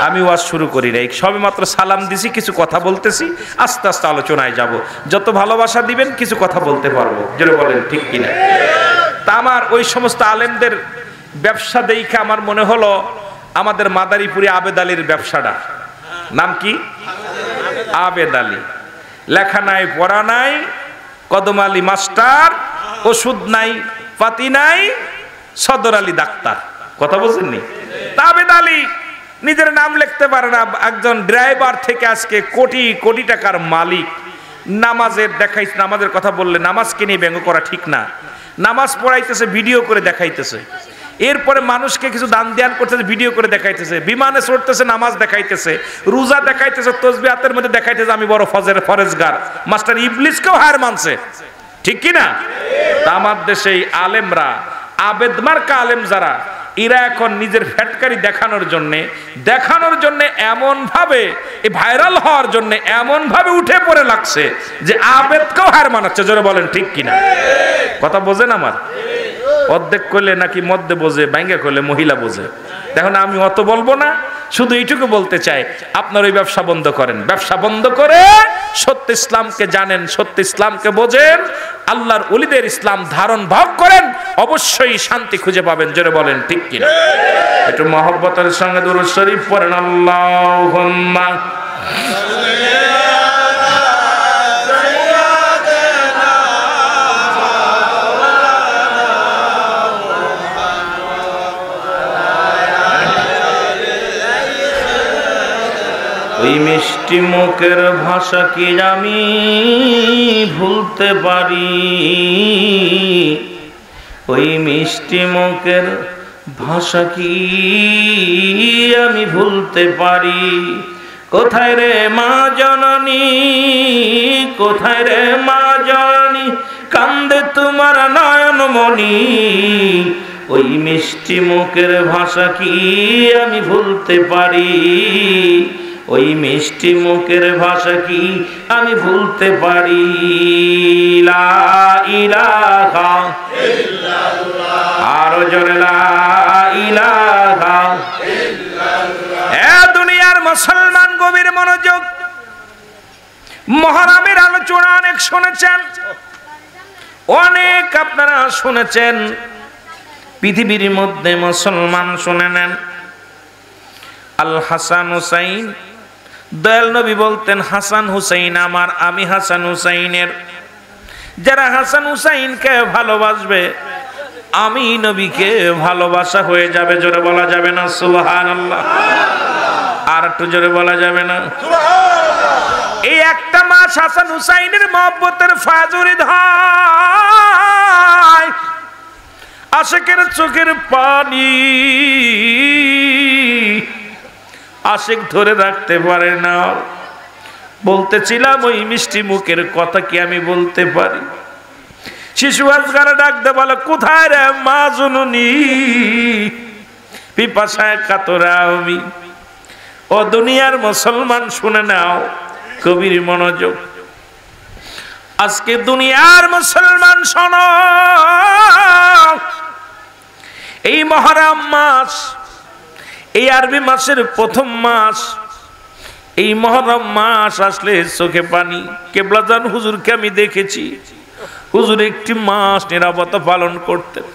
আমি ওয়াজ শুরু করি নাই, সবে মাত্র সালাম দিছি, কিছু কথা বলতেছি, আস্তে আস্তে আলোচনায় যাব। যত ভালোবাসা দিবেন কিছু কথা বলতে পারবো। যারা বলেন ঠিক কিনা? তা আমার ওই সমস্ত আলেমদের ব্যবসা দেখে আমার মনে হলো আমাদের মাদারীপুরে আবেদ আলীর ব্যবসাটা, নাম কি? আবেদ আলী। লেখা নাই, পড়া নাই, কদম আলী মাস্টার, ওষুধ নাই, পাতি নাই, সদর আলী ডাক্তার। কথা বলছেননি? আবেদ আলী নিজের নাম লিখতে পারে না, একজন ড্রাইভার থেকে আজকে কোটি কোটি টাকার মালিক। নামাজের দেখাইছে, নামাজের কথা বললে নামাজকে নিয়ে ব্যঙ্গ করা ঠিক না। নামাজ পড়াইতেছে, ভিডিও করে দেখাইতেছে। এরপরে মানুষকে কিছু দান ধ্যান করতেছে, ভিডিও করে দেখাইতেছে। বিমানে চড়তেছে, নামাজ দেখাইতেছে, রোজা দেখাইতেছে, তসবিহ হাতের মধ্যে দেখাইতেছে আমি বড় ফরেজগার। মাস্টার ইবলিসকেও হার মানছে, ঠিক কি না? তা আমার দেশে আলেমরা, আবেদ মার্কা আলেম যারা, এরা এখন নিজের ফ্যাটকারি দেখানোর জন্য এমন ভাবে ভাইরাল হওয়ার জন্য এমন ভাবে উঠে পড়ে লাগছে যে আবেদকেও হার মানাচ্ছে। জোরে বলেন ঠিক কিনা? কথা বোঝেন আমার? অর্ধেক করলে নাকি মধ্যে বোঝে, ব্যাঙ্গে করলে মহিলা বোঝে। দেখুন আমি অত বলবো না, শুধু এইটুকু বলতে চাই, আপনার ওই ব্যবসা বন্ধ করেন। ব্যবসা বন্ধ করে সত্য ইসলামকে জানেন, সত্য ইসলামকে বোঝেন, আল্লাহর ওলিদের ইসলাম ধারণ ভাব করেন, অবশ্যই শান্তি খুঁজে পাবেন। জোরে বলেন ঠিক কিনা? একটু মহব্বতের সঙ্গে দুরূদ শরীফ পড়েন। আল্লাহুম্মা ওই মিষ্টি মুখের ভাষা কি আমি ভুলতে পারি? ওই মিষ্টি মুখের ভাষা কি আমি ভুলতে পারি? কোথায় রে মা জননী, কোথায় রে মা জননী, কান্দে তোমার নয়নমণি। ওই মিষ্টি মুখের ভাষা কি আমি ভুলতে পারি? ওই মিষ্টি মুখের ভাষা কি আমি ভুলতে পারি? লা ইলাহা ইল্লাল্লাহ, আরো জোরে লা ইলাহা ইল্লাল্লাহ। এ দুনিয়ার মুসলমান গভীর মনোযোগ। মুহররমের আলোচনা অনেক শুনেছেন, অনেক আপনারা শুনেছেন। পৃথিবীর মধ্যে মুসলমান শুনে নেন, আল হাসান হুসাইন, দয়াল নবী বলতেন হাসান হুসাইন আমার, আমি হাসান হুসাইনের। যারা হাসান হুসাইনকে ভালোবাসবে আমি নবীকে ভালোবাসা হয়ে যাবে। জোরে বলা যাবে না সুবহানাল্লাহ? আর একটু জোরে বলা যাবে না সুবহানাল্লাহ? এই একটা মাস হাসান হুসাইনের মহব্বতের ফাজুরি ধায়, আশিকের চোখের পানি আশিক ধরে রাখতে পারে না। বলতেছিলাম ওই মিষ্টি মুখের কথা কি আমি বলতে পারি? শিশু আজগারে ডাকতে বলে, কোথায় রে মা জননী, পিপাসায় কাতরা আমি। ও দুনিয়ার মুসলমান শুনে নাও, কবির মনোযোগ। আজকে দুনিয়ার মুসলমান শোনো, এই মুহররম মাস, এই আরবি মাসের প্রথম মাস, এই মুহররম মাস আসলে চোখে পানি। কেবলাজান হুজুরকে আমি দেখেছি, হুজুর একটি মাস নিরাপত্তা পালন করতেন,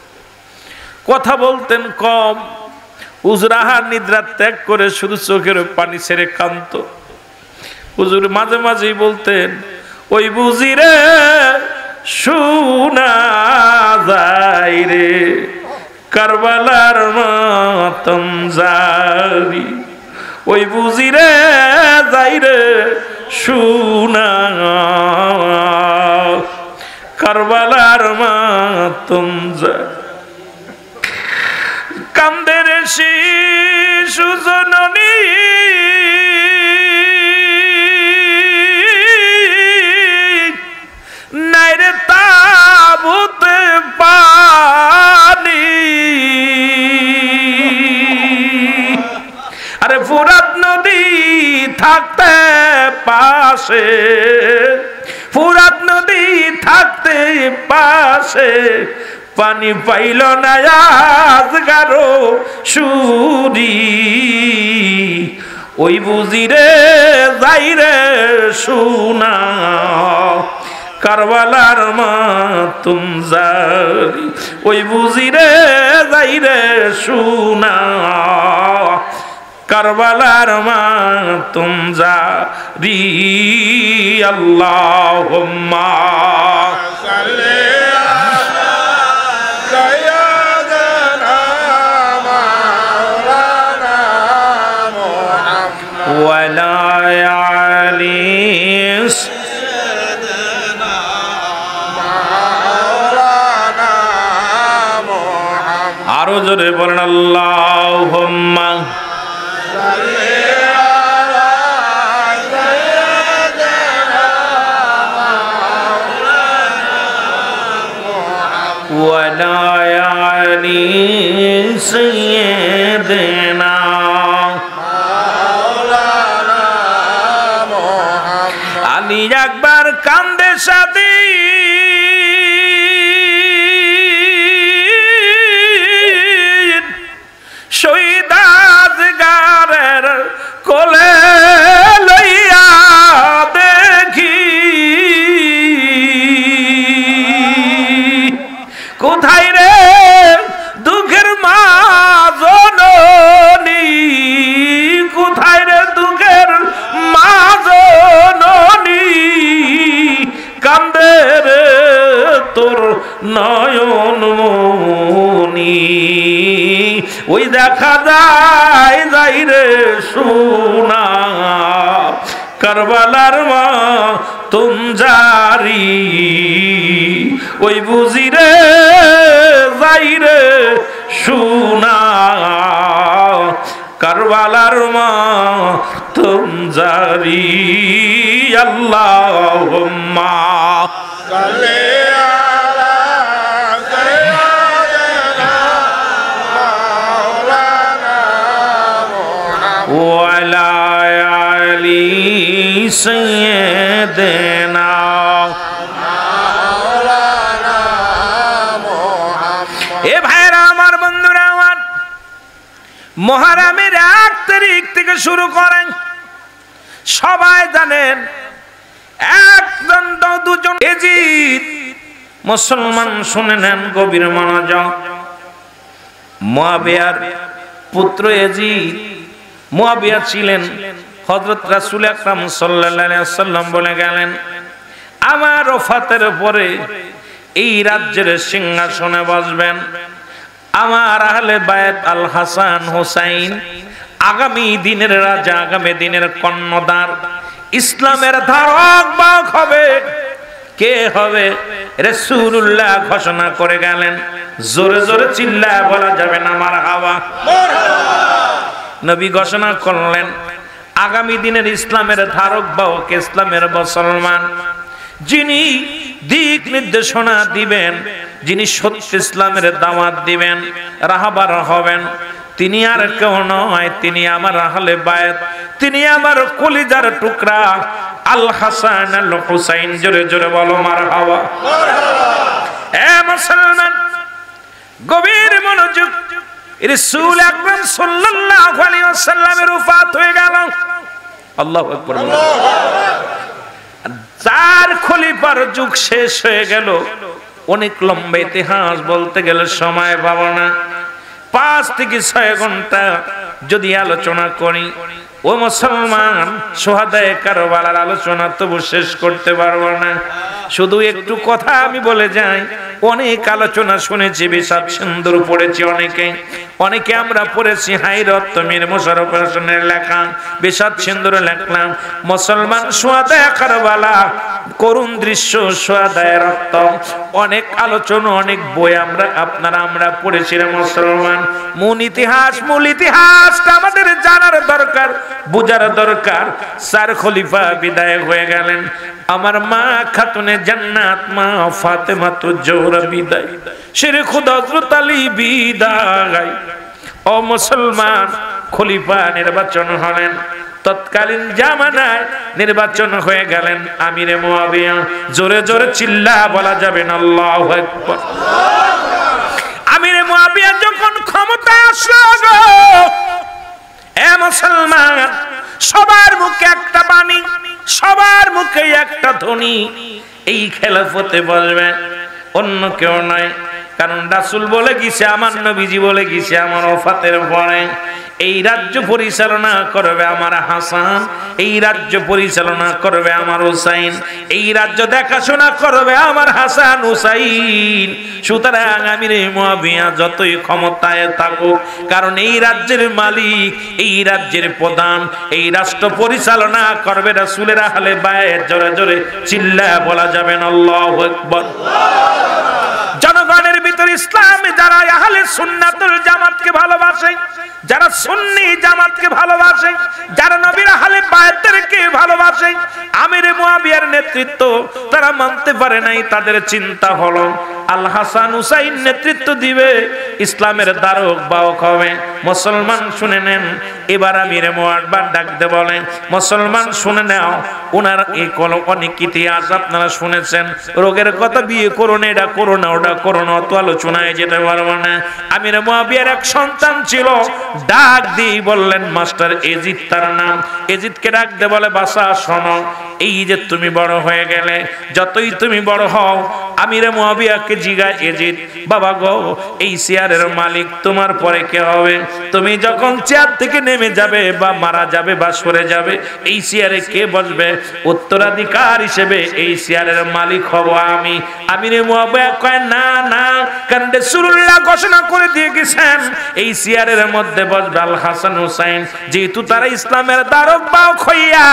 কথা বলতেন কম। হুজুর আহার নিদ্রা ত্যাগ করে শুধু চোখের পানি ছেড়ে কাঁদত। হুজুর মাঝে মাঝেই বলতেন, ওই বুঝি রে শোনা যায় রে কারবালার মাতম জারি, ওই বুঝি রে যাই রে শোনা কারবালার মাতম জারি। কান্দের শিশু জননী নাইরে তাবুত পানি, আরে ফুরাত নদী থাকতে পাশে, ফুরাত নদী থাকতে পাশে, পানি পাইল না আজগারো সুরি, ওই বুঝি রে যাই রে শোনা কারবালার মাতম জারি, ওই বুঝি রে যাই রে শোনা কারবালার মাতম জারি। আল্লাহুম্মা সাল্লি আরো জোরে বলেন আল্লাহুম্মা সাল্লি আলা সাইয়্যিদিনা মাওলানা মুহাম্মদ ওয়া আলা আলি সাইয়্যিদিনা মাওলানা মুহাম্মদ। আলী একবার কান্দে সাথী শহীদাজগারের কোলে লইয়া দেখি, কোথায় রে দুঃখের মা জননী, কোথায় রে দুঃখের মা জননী, কান্দে রে তোর নয়ন মনি, ওই দেখা যায় যাই রে শোনা কারবালার মাতম জারি, ওই বুঝি রে যাই রে শোনা কারবালার মাতম জারি। আল্লাহুম্মা সাল্লি আলা সাইয়্যিদিনা মাওলানা মুহাম্মদ ওয়া আলা আলি সাইয়্যিদিনা মাওলানা মুহাম্মদ। এ ভাইরা আমার, বন্ধুরা আমার, মুহররমের 1 তারিখ থেকে শুরু করেন, সবাই জানেন একজন দুজন এজিদ মুসলমান শুনে নেন গভীর মনোযোগ। মুয়াবিয়ার পুত্র এজিদ মুয়াবিয়া ছিলেন। হযরত রাসূল আকরাম সাল্লাল্লাহু আলাইহি ওয়াসাল্লাম বলে গেলেন, আমার ওফাতের পরে এই রাজ্যের সিংহাসনে বসবেন আমার আহলে বায়ত আল হাসান হুসাইন, আগামী দিনের রাজা, আগামী দিনের কর্ণধার, ইসলামের ধারক বাহক হবে। কে হবে? রাসূলুল্লাহ ঘোষণা করে গেলেন। জোরে জোরে চিল্লায় বলা যাবে না মারহাবা। নবী ঘোষণা করলেন আগামী দিনের ইসলামের ধারক বাহক, ইসলামের মুসলমান, যিনি দিক নির্দেশনা দিবেন, যিনি সত্য ইসলামের দাওয়াত দিবেন, রাহবার হবেন, তিনি আর কেউ নয়, তিনি আমার আহলে বায়ত, তিনি আমার কলিজার টুকরা আল হাসান আল হুসাইন। জোরে জোরে বলো মারহাবা। এ মুসলমান, গভীর মনোযোগ। রাসূল আকরাম সাল্লাল্লাহু আলাইহি ওয়াসাল্লামের ওফাত হয়ে গেল। আল্লাহু আকবার। চার খলিফার যুগ শেষ হয়ে গেল। অনেক লম্বা ইতিহাস, বলতে গেলে সময় পাবো না। 5 থেকে 6 ঘন্টা যদি আলোচনা করি ও মুসলমান, শুহাদায়ে কারবালার আলোচনা তবু শেষ করতে পারবো না। শুধু একটু কথা আমি বলে যাই। অনেক আলোচনা শুনেছি, বিষাদ সিন্ধুর পড়েছি, অনেকে আমরা পড়েছি হাইরত মীর মোশাররফ হোসেনের লেখা বিষাদ সিন্ধুর লেখলাম। মুসলমান, শুহাদায়ে কারবালা, করুণ দৃশ্য, শুহাদায়ে রক্ত, অনেক আলোচনা, অনেক বই আমরা পড়েছি রে মুসলমান। মূল ইতিহাসটা আমাদের জানার দরকার, বুঝার দরকার। 4 খলিফা বিদায় হয়ে গেলেন। আমার মা খাতুনে জান্নাত, মা ফাতেমা তো জোহরা বিদায়, শেরে খুদা হযরত আলী বিদায়। ও মুসলমান, খলিফা নির্বাচন হলেন। তৎকালীন জামানায় নির্বাচন হয়ে গেলেন আমিরে মুয়াবিয়া। জোরে জোরে চিল্লা বলা যাবে না আল্লাহু আকবার। আমিরে মুয়াবিয়া যখন ক্ষমতা আসলো, এ মুসলমান, সবার মুখে একটা বাণী, সবার মুখে একটা ধ্বনি, এই খেলাফতে বলবে অন্য কেউ নয়। কারণ রাসূল বলে গেছে, আমার নবীজি বলে গেছে, আমার ওফাতের পরে এই রাজ্য পরিচালনা করবে আমার হাসান, এই রাজ্য পরিচালনা করবে আমার হুসাইন, এই রাজ্য দেখাশোনা করবে আমার হাসান হুসাইন। সুতরাং আমিরে মুয়াবিয়া যতই ক্ষমতায় থাকুক, কারণ এই রাজ্যের মালিক, এই রাজ্যের প্রধান, এই রাষ্ট্র পরিচালনা করবে রাসূলের আহলে বায়ত। জোরে জোরে চিল্লায়া বলা যাবে না আল্লাহু আকবার। জনগণের ভিতর ইসলামে যারা আহলে সুন্নাতুল জামাতকে ভালোবাসে, যারা সুন্নি জামাতকে ভালোবাসে, যারা নবীর আহলে বায়তদেরকে ভালোবাসে, আমিরে মুয়াবিয়ার নেতৃত্ব তারা মানতে পারে নাই। তাদের চিন্তা হলো আল হাসান হুসাইন নেতৃত্ব দিবে, ইসলামের ধারক বাহক হবে। মুসলমান শুনে নেন, এবার আমিরে মুয়াবিয়া ডাকতে বলে, মুসলমান শুনে নাও, ওনার এই অনেক ইতিহাস আপনারা শুনেছেন। রোগের কথা, বিয়ে করো না, এটা করো না, ওটা করো না, অত আলোচনায় যেতে পারবো না। আমিরে মুয়াবিয়ার এক সন্তান ছিল, ডাক দিয়ে বললেন মাস্টার এজিদ, তার নাম। এজিদকে ডাক দে বলে, বাসা শোনো, এই যে তুমি বড় হয়ে গেলে, যতই তুমি বড় হও, আমিরে মুয়াবিয়াকে জিগায়, এজিদ বাবা গো, এই চেয়ারের মালিক তোমার পরে কে হবে? তুমি যখন চেয়ার থেকে নেমে যাবে বা মারা যাবে বা সরে যাবে, এই চেয়ারে কে বসবে? উত্তরাধিকার হিসেবে এই চেয়ারের মালিক হব আমি। আমিরে মুয়াবিয়া কয় না না, কারণ রাসূলুল্লাহ ঘোষণা করে দিয়ে গেছেন এই চেয়ারের মধ্যে বসবে আল হাসান হুসাইন। যেহেতু তারা ইসলামের ধারক বাহক হইয়া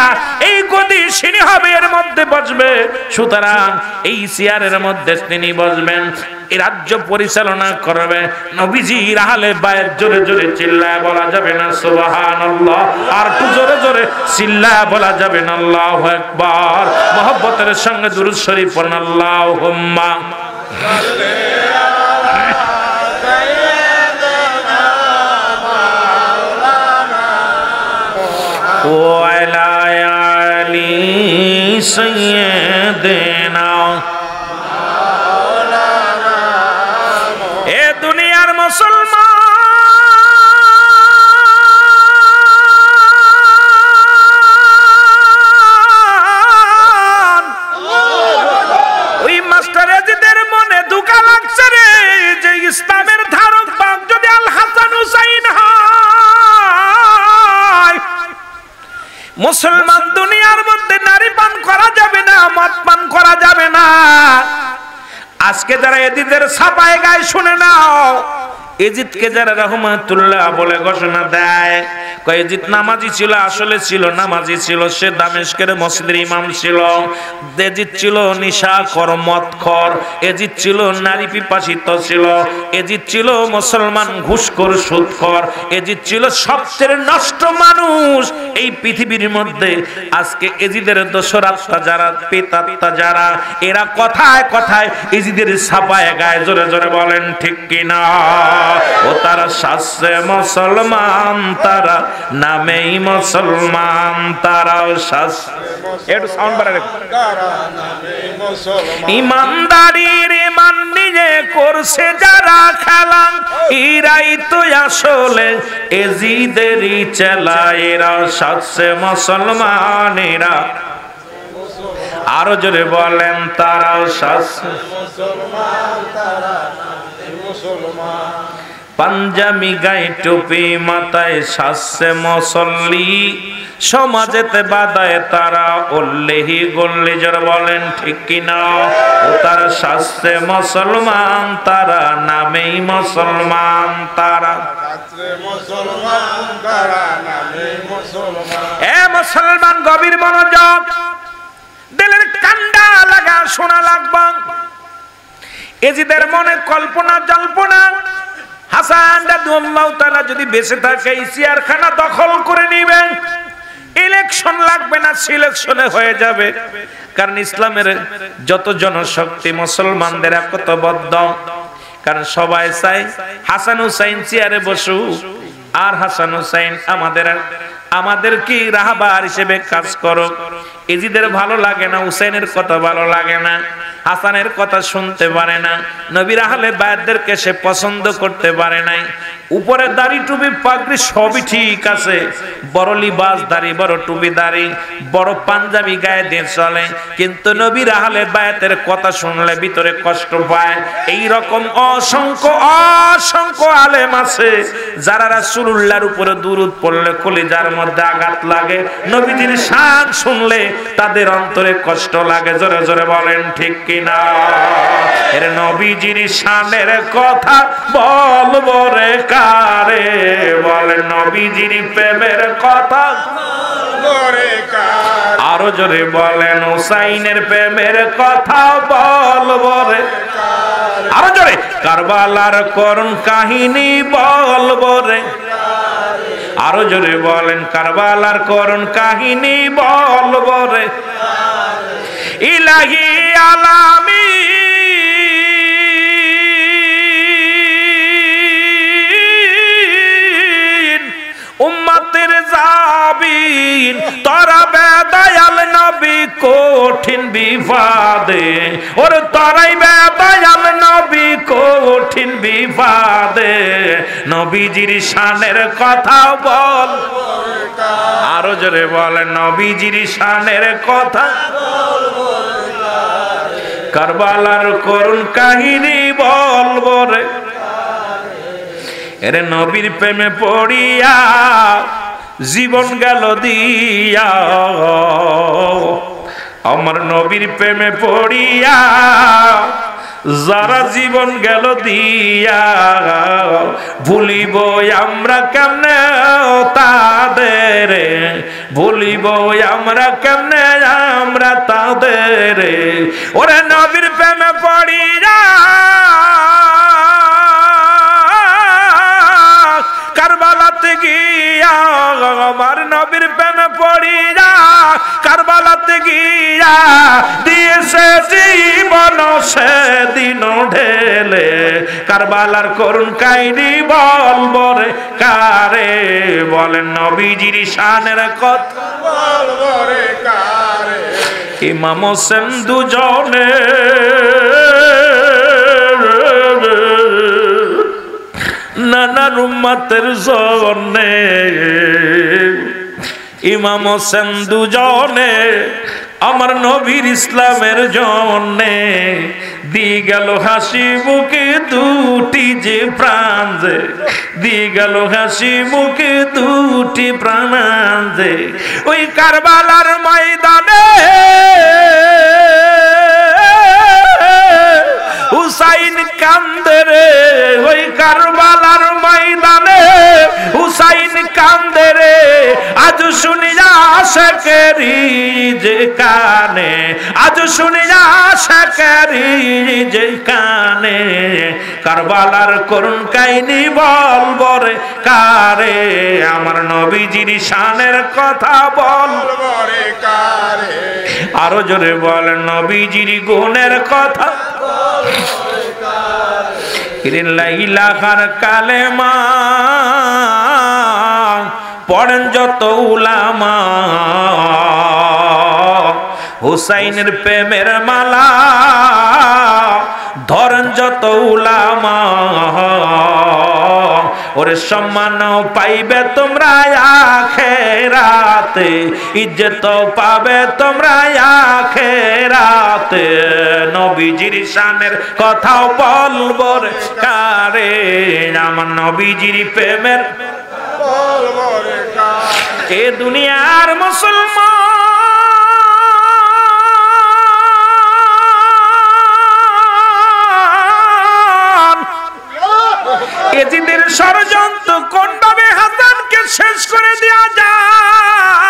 এই গদি সিনি হবে, এর মধ্যে বসবে, সুতরাং এই চেয়ারের মধ্যে তিনি বসবেন, এই রাজ্য পরিচালনা করবে নবীজির আহলে বায়ত। জোরে জোরে চিল্লায় বলা যাবে না সুবহানাল্লাহ? আর একটু জোরে জোরে চিল্লায় বলা যাবে না আল্লাহু আকবার? মুহাব্বতের সঙ্গে দুরূদ শরীফ পড়ুন, আল্লাহুম্মা সাল্লি আলা সাইয়্যিদিনা মাওলানা ওয়া আলা আলি সাইয়্যিদিনা। এ দুনিয়ার মুসলমান, ওই মাস্টার এজিদের মনে ধোঁকা লাগছে রে, যে ইসলামের ধারক বাহক যদি আল হাসান হুসাইন হয়, আজকে যারা এজিদের ছাপায় গায় শুনে নাও, এজিদকে যারা রহমাতুল্লাহ বলে ঘোষণা দেয়, কয় এজিদ নামাজি ছিল, আসলে ছিল নামাজি ছিল, সে দামেস্কের মসজিদের ইমাম ছিল। এজিদ ছিল নিশাখোর, মদখোর, এজিদ ছিল নারী পিপাসিত ছিল, এজিদ ছিল মুসলমান ঘুষখোর, সুদখোর, এজিদ ছিল সবচেয়ে নষ্ট মানুষ এই পৃথিবীর মধ্যে। আজকে এজিদের দোসরাত্মা যারা, পেতাত্মা যারা, এরা কথায় কথায় এজিদের ছাপায় গায়ে, জোরে জোরে বলেন ঠিক কিনা? ও তারা শাস্ত্রে মুসলমান, তারা নামেই মুসলমান, তারাও শাস্ত্রে একটু সাউন্ড বাড়ায় ইমানদারির ইমান নিয়ে করছে যারা খেলা, এরাই তো আসলে এজিদেরই চেলা, এরা শাস্ত্রে মুসলমান, এরা আরো জোরে বলেন তারাও শাস্ত্রে মুসলমান, তারা মুসলমান। পাঞ্জাবি গায়ে টুপি মাথায় শাস্ত্রে মুসল্লি, সমাজেতে বাদায় তারা উল্লেহি গল্লি, জোরে বলেন ঠিক কিনা? ও তারা শাস্ত্রে মুসলমান, তারা নামেই মুসলমান, তারা শাস্ত্রে মুসলমান, তারা নামেই মুসলমান। এ মুসলমান গভীর মনোযোগ, দিলের কান্ডা লাগা শোনা লাগবে। এজিদের মনে কল্পনা জল্পনা, হাসান রাদিয়াল্লাহু তাআলা যদি বেঁচে থাকে এই চেয়ারখানা দখল করে নেবে, ইলেকশন লাগবে না, সিলেকশনে হয়ে যাবে। কারণ ইসলামের যত জনশক্তি মুসলমানদের একতাবদ্ধ, কারণ সবাই চায় হাসান হুসাইন চেয়ারে বসুক, আর হাসান হুসাইন আমাদের কি রাহবার হিসেবে কাজ করো। এজিদের ভালো লাগে না, হুসাইনের কথা ভালো লাগে না, হাসানের কথা শুনতে পারে না, নবীর আহলে বায়াতদেরকে সে পছন্দ করতে পারে নাই। উপরে দাড়ি টুপি পাগড়ি সবই ঠিক আছে, বড় লিবাস দাড়ি, বড় টুপি দাড়ি, বড় পাঞ্জাবি গায়ে দিয়ে চলে, কিন্তু নবীর আহলে বায়াতের কথা শুনলে ভিতরে কষ্ট পায়। এই রকম অসংখ্য অসংখ্য আলেম আছে যারা রাসূলুল্লাহর উপরে দুরূদ পড়লে কলিজার মধ্যে আঘাত লাগে, নবীজির শান শুনলে তাদের অন্তরে কষ্ট লাগে, জোরে জোরে বলেন ঠিক কিনা? এর নবীজির শানের কথা বলবো রে কারে, বলেন নবীজির প্রেমের কথা রে কারে, আরো জোরে বলেন হুসাইনের প্রেমের কথা বলবো রে কারে, আরো জোরে কারবালার করুণ কাহিনী বলবো রে কারে, আরো জোরে বলেন কারবালার করুণ কাহিনী বলবো রে কারে। ইলাহি আলামিন উম্মতের জাবিন, তোরা বেদয়াল নবী কঠিন বিপদে, ওর তোরাই বেদয়াল নবী কঠিন বিপদে, নবীজির শানের কথা বল, আরো জোরে বলেন নবীজির শানের কথা, কারবালার করুণ কাহিনী বলবো রে। এরে নবীর প্রেমে পড়িয়া জীবন গেল দিয়া, আমার নবীর প্রেমে পড়িয়া যারা জীবন গেল দিয়া, ভুলিব আমরা কেমনে তাদের, ভুলিব আমরা কেমনে আমরা তাদের। ওরে নবীর প্রেমে পড়িয়া কারবালাতে গিয়া, আমার নবীর প্রেমে পড়িয়া কারবালাতে গিয়া দিয়েছে জীবন সেদিন ঢেলে, কারবালার করুণ কাহিনী বলবো রে কারে, বলেন নবীজির শানের কথা বলবো রে কারে। ইমাম হোসেন দুজনে নানার উম্মতের জন্যে, ইমাম হোসেন দুজনে আমার নবীর ইসলামের জন্যে দিয়ে গেল হাসি মুখে দুটি যে প্রাণ যে, দিয়ে গেল হাসি মুখে দুটি প্রাণ যে, ওই কারবালার ময়দানে আজ শুনি আশাকেরি যে কানে, আজ শুনি আশাকেরি যে কানে, কারবালার করুণ কাহিনী বলবো রে কারে, আমার নবীজির শানের কথা বলবো রে কারে, আরো জোরে বল নবীজির গুণের কথা বলবো রে কারে। লাইলাহার কালেমা পড়েন যত উলামা, হুসাইনের প্রেমের মালা ধরেন যত উলামা, ওরে সম্মান পাইবে তোমরা আখিরাতে, ইজ্জত পাবে তোমরা আখিরাতে, নবীজির শানের কথাও বলবো রে কারে, আমার নবীজির প্রেমের বলবো রে কারে। এ দুনিয়ার মুসলমান এজিদের ষড়যন্ত্র কোনভাবে হাসানকে শেষ করে দেওয়া যায়।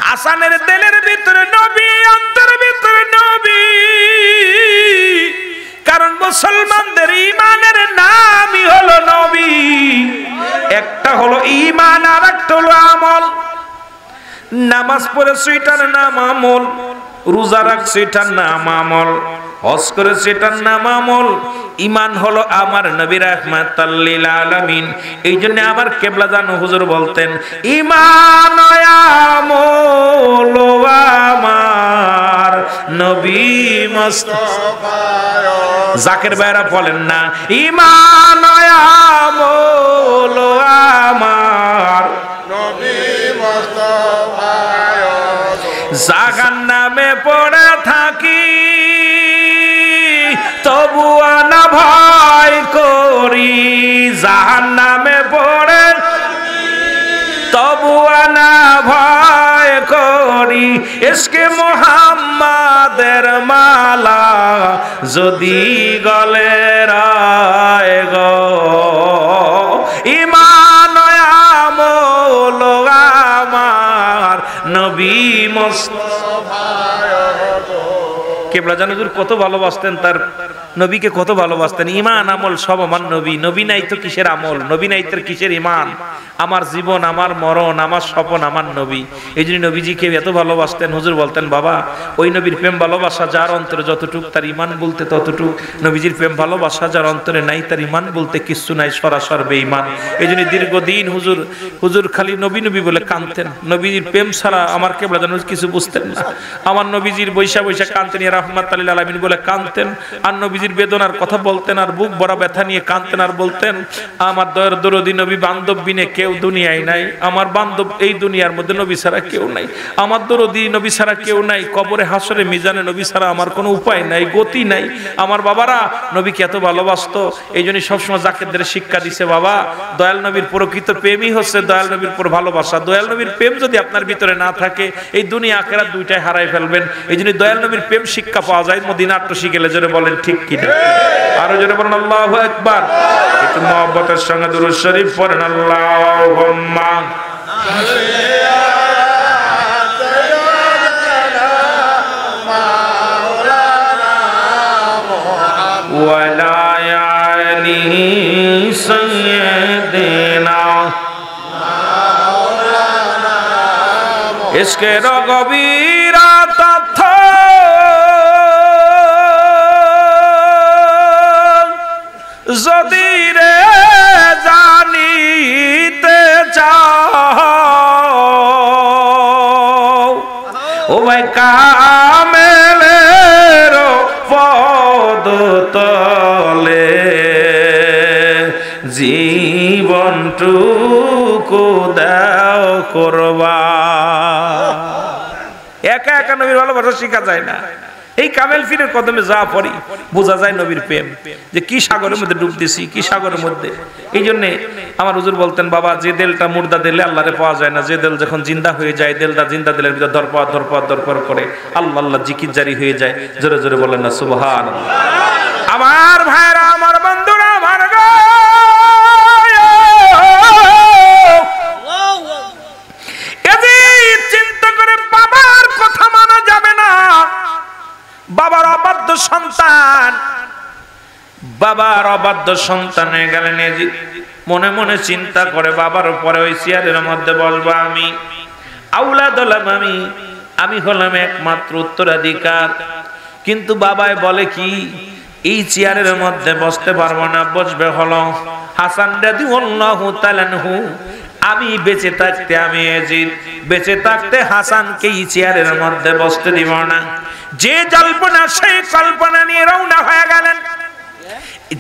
হাসানের দিলের ভিতরে নবী, অন্তরের ভিতরে নবী, কারণ মুসলমানদের ঈমানের নামই হলো নবী। একটা হলো ঈমান আর একটা হলো আমল। নামাজ পড়ে সেটার নাম আমল, রোজা রাখছে এটার নাম আমল, হজ করে সেটার নাম আমল। ঈমান হলো আমার নবী রাহমাতাল লিল আলামিন। এইজন্য আমার কেবলা জানো হুজুর বলতেন ঈমান আমল আমার নবী মুস্তাফা। জাকির ভাইরা বলেন না ঈমান আমল আমার নবী মুস্তাফা। জাহান্নামে পড়ে থাকি তবুও না ভয় করি, জাহান্নামে পড়ে তবুও না ভয় করি, ইশকে মুহাম্মাদের মালা যদি গলে রায় গো, ঈমান আমল আমার নবী মুস্তাফা। কেবলা জানো কত ভালোবাসতেন তার নবীকে, কত ভালোবাসতেন। ঈমান আমল সব আমার নবী, নবী নাই তো কিসের আমল, নবী নাই তো কিসের ঈমান। আমার জীবন, আমার মরণ, আমার স্বপন আমার নবী। এই জন্য নবীজিকে এত ভালোবাসতেন। হুজুর বলতেন বাবা ওই নবীর প্রেম ভালোবাসা যার অন্তরে যতটুক তার ঈমান বলতে ততটুক, নবীজির প্রেম ভালোবাসা যার অন্তরে নাই তার ঈমান বলতে কিচ্ছু নাই, সরাসর বেঈমান। এই জন্য দীর্ঘদিন হুজুর খালি নবী নবী বলে কাঁদতেন। নবীজির প্রেম ছাড়া আমার কেবলা জানো কিছু বুঝতেন না। আমার নবীজির বৈশা বৈশা কাঁদতেন, ইয়া রাহমাতাল লিল আলামিন বলে কাঁদতেন। আর নবীজির বেদনার কথা বলতেন, আর বুক ভরা ব্যথা নিয়ে কাঁদতেন, আর বলতেন আমার দয়ার দরদি নবী বান্ধব বিনে কেউ দুনিয়ায় নাই, আমার বান্ধব এই দুনিয়ার মধ্যে নবী ছাড়া কেউ নাই, আমার দরদি নবী ছাড়া কেউ নাই, কবরে হাসরে মিজানে নবী ছাড়া আমার কোনো উপায় নাই, গতি নাই। আমার বাবারা নবীকে এত ভালোবাসতো। এই জন্য সবসময় জাকিরদের শিক্ষা দিছে বাবা দয়াল নবীর প্রকৃত প্রেমই হচ্ছে দয়াল নবীর উপর ভালোবাসা। দয়াল নবীর প্রেম যদি আপনার ভিতরে না থাকে এই দুনিয়া আখিরাত দুইটাই হারাই ফেলবেন। এই জন্য দয়াল নবীর প্রেম শিক্ষা পাওয়া যায় মদিনা আট্টসি গেলে। জোরে বলেন ঠিক কিনা? আরো জোরে বলেন আল্লাহু আকবার। একটু মহব্বতের সঙ্গে দুরূদ শরীফ পড়েন আল্লাহুম্মা ওয়ালা আলি সাইয়্যিদিনা মাওলানা ইশকের গভীর তথ্য যদি রে জানিতে চাও ও ভাই কামেলের পদ তলে জীবনটুকু দাও করবা। একা একা নবীর ভালোবাসা শিখা যায় না। এই কামেল ফিরের কদমে যা পড়ি বোঝা যায় নবীর প্রেম, যে কি সাগরের মধ্যে ডুব দিছি, কি সাগরের মধ্যে। এই জন্যে আমার হুজুর বলতেন বাবা যে দেলটা মুর্দা দিলে আল্লাহরে পাওয়া যায় না, যে দেল যখন জিন্দা হয়ে যায় দেলটা জিন্দা দিলের ভিতরে দরপর দরপর দরপর করে আল্লাহ আল্লাহ জিকির জারি হয়ে যায়। জোরে জোরে বলেন না সুবহানাল্লাহ। আমার ভাইরা, আমার বন্ধুরা, আমার সন্তান, বাবার অবাধ্য সন্তান হয়ে গেলেন এজিদ। মনে মনে চিন্তা করে বাবার উপরে ওই চেয়ারের মধ্যে বসবো আমি, আউলাদ হলাম আমি হলাম একমাত্র উত্তরাধিকার। কিন্তু বাবাই বলে কি, এই চেয়ারের মধ্যে বসতে পারবো না, বসবে হলো হাসান রাদিয়াল্লাহু তাআলা আনহু। আমি বেঁচে থাকতে, আমি এজিদ বেঁচে থাকতে হাসানকে এই চেয়ারের মধ্যে বসতে দিব না। যে জল্পনা সেই কল্পনা নিয়ে রওনা হয়ে গেলেন।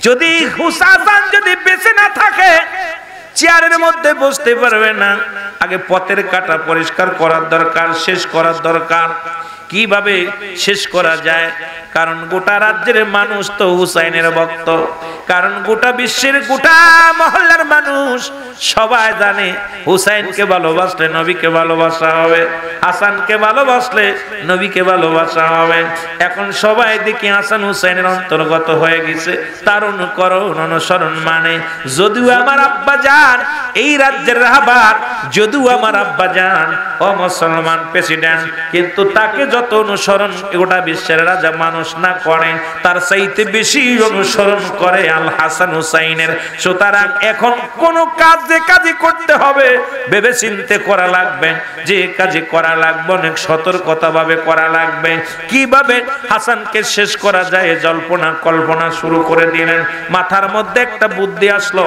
যদি হাসান যদি বেঁচে না থাকে, চেয়ারের মধ্যে বসতে পারবে না, আগে পথের কাটা পরিষ্কার করার দরকার, শেষ করার দরকার। কিভাবে শেষ করা যায়? কারণ গোটা রাজ্যের মানুষ তো হুসাইনের ভক্ত, কারণ গোটা বিশ্বের গোটা মহল্লার মানুষ সবাই জানে হুসাইনকে ভালোবাসলে নবীকে ভালোবাসা হবে, হাসানকে ভালোবাসলে নবীকে ভালোবাসা হবে। এখন সবাই দেখি হাসান হুসাইনের অন্তর্গত হয়ে গেছে, তার অনুকরণ অনুসরণ মানে। যদিও আমার আব্বা যান এই রাজ্যের রাহবার, যদিও আমার আব্বা যান ও মুসলমান প্রেসিডেন্ট, কিন্তু তাকে যত অনুসরণ গোটা বিশ্বের রাজা মানুষ না করে, তার চাইতে বেশি অনুসরণ করে আল হাসান হুসাইনের। সুতরাং এখন কোন কাজ যে কাজই করতে হবে ভেবে চিন্তে করা লাগবে, যে কাজে করা লাগবে অনেক সতর্কতা ভাবে করা লাগবে। কিভাবে হাসানকে শেষ করা যায় জল্পনা কল্পনা শুরু করে দিলেন। মাথার মধ্যে একটা বুদ্ধি আসলো,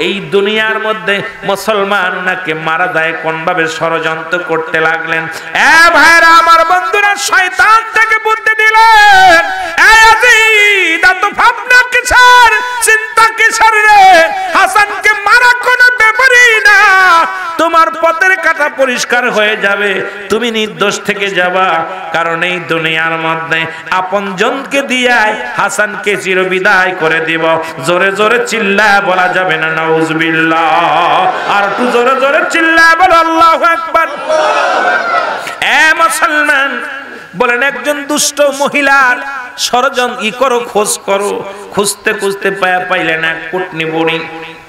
এই দুনিয়ার মধ্যে মুসলমান নাকি মারা যায় কোন ভাবে ষড়যন্ত্র করতে লাগলেন। এ ভাইরা আমার বন্ধুরা, শয়তান থেকে বুদ্ধি দিলেন, ভাবনা কিসের, চিন্তা কিসের রে? হাসানকে মারা কোনো ব্যাপারই না, তোমার পথের কাটা পরিষ্কার হয়ে যাবে, তুমি নির্দোষ থেকে যাবা। কারণ এই দুনিয়ার মধ্যে আপনজনকে দিয়াই হাসানকে চিরবিদায় করে দিব। জোরে জোরে চিল্লায় বলা যাবে না নাউজুবিল্লাহ? আর একটু জোরে জোরে চিল্লায় বলো আল্লাহু আকবার। এ মুসলমান, বলেন একজন দুষ্ট মহিলার ষড়যন্ত্র করো, খোঁজ করো, খুঁজতে খুঁজতে পাইলে না কুটনি বড়ি,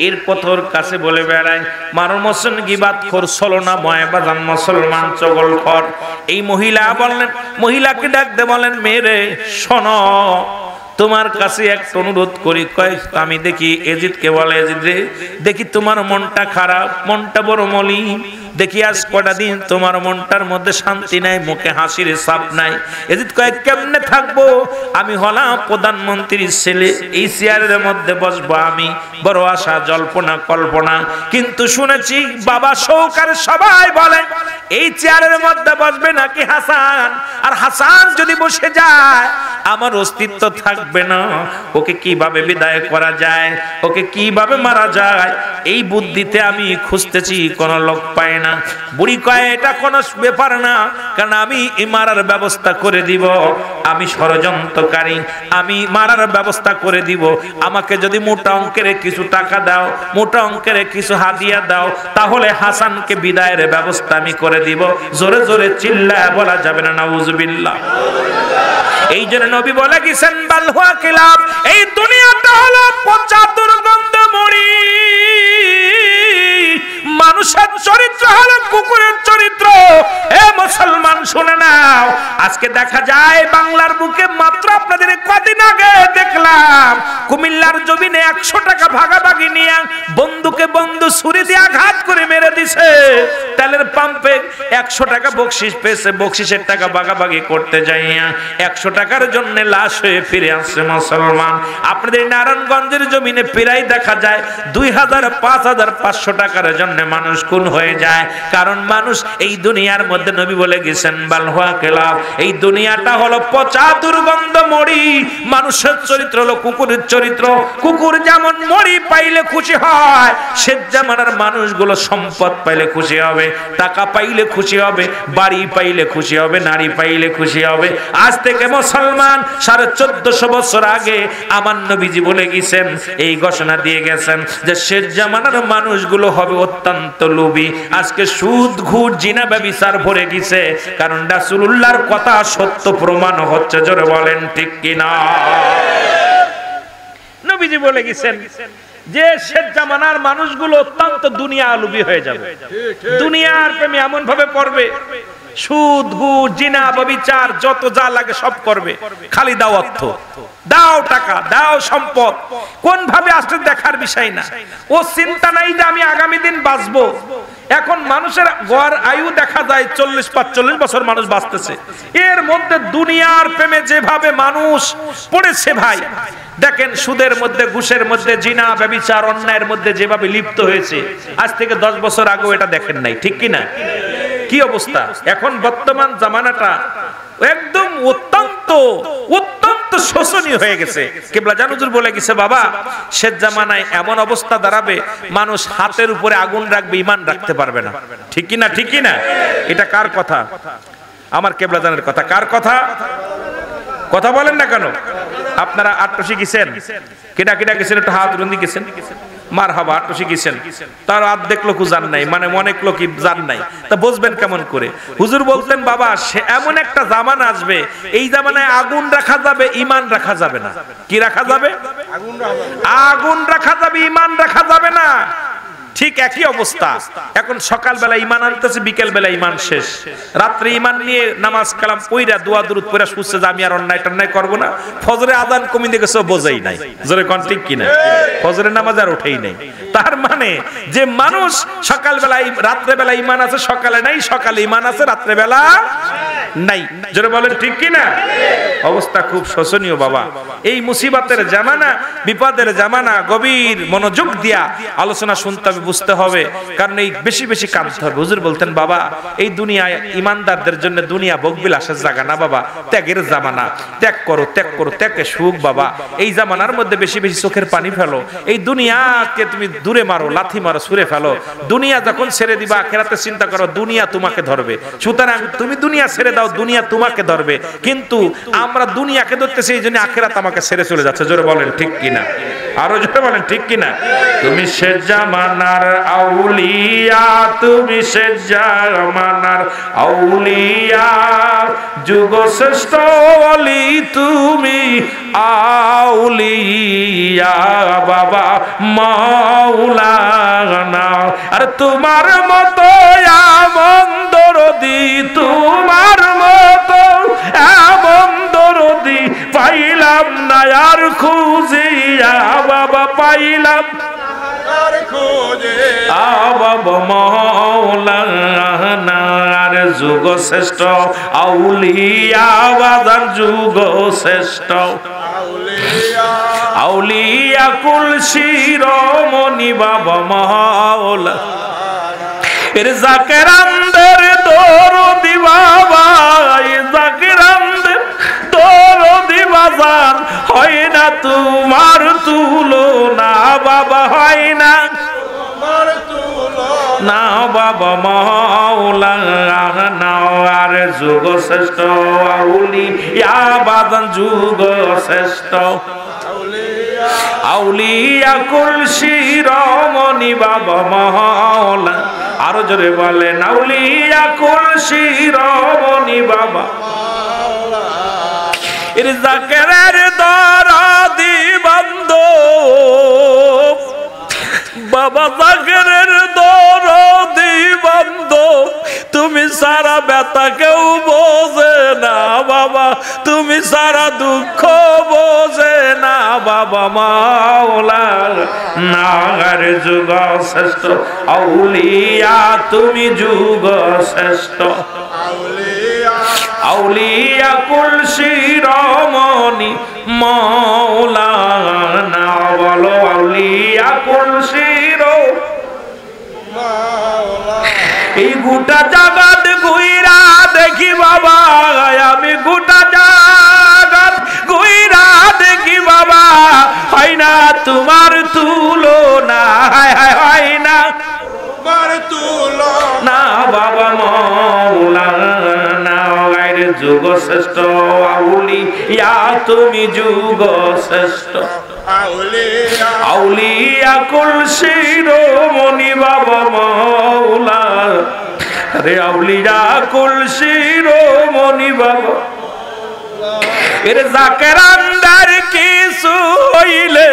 এর পথর কাছে বলে বেড়ায় মারো মসন গিবাত খোর চলো না ভয় বাজান মুসলমান চগল খর। এই মহিলা বললেন, মহিলাকে ডাকতে বলেন, মেরে শোনো, তোমার কাছে একটা অনুরোধ করি। কয় আমি দেখি এজিদকে বলে, এজিদ রে দেখি তোমার মনটা খারাপ, মনটা বড় মলিন, দেখি আজ কটা দিন তোমার মনটার মধ্যে শান্তি নাই, মুখে হাসির ছাপ নাই। এজিদ কয় কেমনে থাকবো, আমি হলাম প্রধানমন্ত্রীর ছেলে, এই চেয়ারের মধ্যে বসবো আমি, বড় আশা জল্পনা কল্পনা। কিন্তু শুনেছি বাবা সহকারে সবাই বলে এই চেয়ারের মধ্যে বসবে নাকি হাসান, আর হাসান যদি বসে যায় আমার অস্তিত্ব থাকবে না। ওকে কিভাবে বিদায় করা যায়, ওকে কিভাবে মারা যায়, এই বুদ্ধিতে আমি খুঁজতেছি, কোন লোক পাই না। বুড়ি কয় এটা কোনো ব্যাপার না, কারণ আমি মারার ব্যবস্থা করে দিব, আমি ষড়যন্ত্রকারী, আমি মারার ব্যবস্থা করে দিব। আমাকে যদি মোটা অঙ্কের কিছু টাকা দাও, মোটা অঙ্কের কিছু হাদিয়া দাও, তাহলে হাসানকে বিদায়ের ব্যবস্থা আমি করে দিব। জোরে জোরে চিল্লায় বলা যাবে না নাউজুবিল্লাহ? এই জন্য নবী বলে গেছেন বাল হুয়া কিলাব, এই দুনিয়াটা হলো পচা দুর্গন্ধ মরি, মানুষের চরিত্র হলো কুকুরের চরিত্র। এ মুসলমান শুনে নাও, আজকে দেখা যায় বাংলার বুকে মাত্র আপনাদের কদিন আগে দেখলাম কুমিল্লার জমিনে 100 টাকা ভাগাভাগি নিয়ে বন্দুকে বন্ধু ছুরি দিয়ে আঘাত করে মেরে দিছে। তেলের পাম্পে 100 টাকা বকশিশ পেয়েছে, বকশিশের টাকা ভাগাভাগি করতে যাইয়া 100 টাকার জন্য লাশ হয়ে ফিরে আসছে মুসলমান। আপনাদের নারায়ণগঞ্জের জমিনে প্রায় দেখা যায় 2000, 5000, 500 টাকার জন্য মানুষ খুন হয়ে যায়। কারণ মানুষ এই দুনিয়ার মধ্যে নবী বলে গেছেন বাল হুয়া কিলাব, এই দুনিয়াটা হলো পচা দুর্গন্ধ মরি, মানুষের চরিত্র হলো কুকুরের চরিত্র। কুকুর যেমন মরি পাইলে খুশি হয়, সে জামানার মানুষগুলো সম্পদ পাইলে খুশি হবে, টাকা পাইলে খুশি হবে, বাড়ি পাইলে খুশি হবে, নারী পাইলে খুশি হবে। আজ থেকে মুসলমান 1450 বছর আগে আমার নবীজি বলে গেছেন, এই ঘোষণা দিয়ে গেছেন যে শেষ জামানার মানুষগুলো হবে অত্যন্ত লোভী। আজকে সুদ ঘুষ জিনা ব্যভিচার ভরে গেছে, কারণ রাসূলুল্লাহর কথা সত্য প্রমাণ হচ্ছে। জোরে বলেন ঠিক কিনা? নবীজি বলে গেছেন যে শেষ জামানার মানুষগুলো অত্যন্ত দুনিয়া লোভী হয়ে যাবে, দুনিয়ার প্রেমে এমন ভাবে পড়বে সুদ ঘুষ জিনা ব্যভিচার যত যা লাগে সব করবে, খালি দাও অর্থ, দাও টাকা, দাও সম্পদ। কোন ভাবে আসলে দেখার বিষয় না, ও চিন্তা নাই যে আমি আগামী দিন বাঁচবো। এখন মানুষের গড় আয়ু দেখা যায় 40-45 বছর মানুষ বাঁচতেছে। এর মধ্যে দুনিয়ার প্রেমে যেভাবে মানুষ পড়েছে ভাই, দেখেন সুদের মধ্যে, ঘুষের মধ্যে, জিনা ব্যভিচার অন্যায়ের মধ্যে যেভাবে লিপ্ত হয়েছে, আজ থেকে 10 বছর আগেও এটা দেখেন নাই, ঠিক কিনা? কি অবস্থা এখন বর্তমান জামানাটা একদম অত্যন্ত অত্যন্ত শোচনীয় হয়ে গেছে। কিবলা জান হুজুর বলে গেছে, বাবা শেষ জামানায় এমন অবস্থা দাঁড়াবে মানুষ হাতের উপরে আগুন রাখবে, ঈমান রাখতে পারবে না। ঠিক কিনা? ঠিক কিনা? এটা কার কথা? আমার কিবলা জানের কথা। কার কথা? কথা বলেন না কেন? আপনারা আটশি গেছেন? কেটা কেটা গেছেন? একটু হাত রুন্দি গেছেন? মারহাবা, আটশি গেছেন। তার অর্ধেক লোক জান নাই, মানে অনেক লোকই জান নাই। তা বুঝবেন কেমন করে? হুজুর বলতেন, বাবা সে এমন একটা জামানা আসবে, এই জামানায় আগুন রাখা যাবে, ঈমান রাখা যাবে না। কি রাখা যাবে? আগুন রাখা যাবে, ঈমান রাখা যাবে না। ঠিক একই অবস্থা। এখন সকালবেলা ঈমান আনতেছে, বিকেল বেলা ঈমান শেষ। রাত্রে ঈমান নিয়ে নামাজ কালাম পইরা দোয়া দুরূদ পড়া শুচ্ছে যে আমি আর অন্যায় টন্যায় করব না। ফজরে আযান কমিয়ে দেখেছো, বোঝাই নাই। জোরে কোন ঠিক কিনা? ফজরের নামাজ আর ওঠেই নাই। তার মানে যে মানুষ সকালবেলা রাত্রে বেলা ঈমান আছে, সকালে নাই, সকালে ঈমান আছে, রাত্রে বেলা নাই। জোরে বলেন ঠিক কিনা? অবস্থা খুব শোচনীয় বাবা। এই মুসিবতের জামানা, বিপদের জামানা, গভীর মনোযোগ দিয়া আলোচনা শুনতে হবে, বুঝতে হবে, কারণ এই বেশি বেশি কাঁদতে হবে। হুজুর বলতেন, বাবা এই দুনিয়ায় ইমানদারদের জন্য দুনিয়া ভোগবিলাসের জায়গা না বাবা, ত্যাগের জামানা। ত্যাগ করো, ত্যাগ করো, ত্যাগে সুখ বাবা। এই জামানার মধ্যে বেশি বেশি চোখের পানি ফেলো। এই দুনিয়াকে তুমি দূরে মারো, লাথি মারো, ছুঁড়ে ফেলো। দুনিয়া যখন ছেড়ে দিবা, আখিরাতে চিন্তা করো, দুনিয়া তোমাকে ধরবে। সুতরাং তুমি দুনিয়া ছেড়ে দাও, দুনিয়া তোমাকে ধরবে। কিন্তু আমরা দুনিয়াকে ধরতেছি, এই জন্য আখিরাত আমাকে ছেড়ে চলে যাচ্ছে। জোরে বলেন ঠিক কিনা? আরো জোরে বলেন ঠিক কিনা? তুমি শেষ জামানার আউলিয়া, তুমি শেষ জামানার আউলিয়া, যুগ শ্রেষ্ঠ ওলি তুমি আউলিয়া বাবা মাওলানা। আর তোমার মতো এমন দরদি, তোমার মতো এমন দরদি পাইলাম না আর খুঁজিয়া বাবা, পাইলাম আর খুঁজিয়া বাবা মাওলানা। আর যুগ শ্রেষ্ঠ আউলিয়া বাজার, যুগ শ্রেষ্ঠ আউলিয়া কুল শিরোমণি বাবা মাওলানা। এর জাকেরানদের দরদি বাবা, জাকেরানদের দরদি বাজার, হয় না তোমার তুলনা বাবা, হয় না তোমার তুলনা বাবা মাওলানা। আর যুগ শ্রেষ্ঠ আউলিয়া বাজান, যুগ শ্রেষ্ঠ আউলিয়া কুল শিরোমণি বাবা মাওলানা। আরো জোরে বলেন, আউলিয়া কুল শিরোমণি বাবা। এর জাকেরের দরদি বান্ধব বাবা, জাকেরের দরদি বান্ধব, তুমি সারা ব্যথা কেউ বোঝে না বাবা, তুমি সারা দুঃখ বোঝে না বাবা মাওলানা। আর যুগ শ্রেষ্ঠ আউলিয়া, তুমি যুগ শ্রেষ্ঠ আউলিয়া কুল শিরোমণি মাওলানা। বলো আউলিয়া কুল শিরোমণি। এই গোটা জগৎ ঘুইরা দেখি বাবা, আমি গোটা জগৎ ঘুইরা দেখি বাবা, হয় না তোমার তুলনা, হয় না তোমার তুলনা বাবা মাওলানা। যুগ শ্রেষ্ঠ আউলিয়া, তুমি যুগ শ্রেষ্ঠ আউলিয়া কুল শিরোমণি বাবা মাওলানা। রে আউলিয়া কুল শিরোমণি বাবা। এর জাকেরানদের কিছু হইলে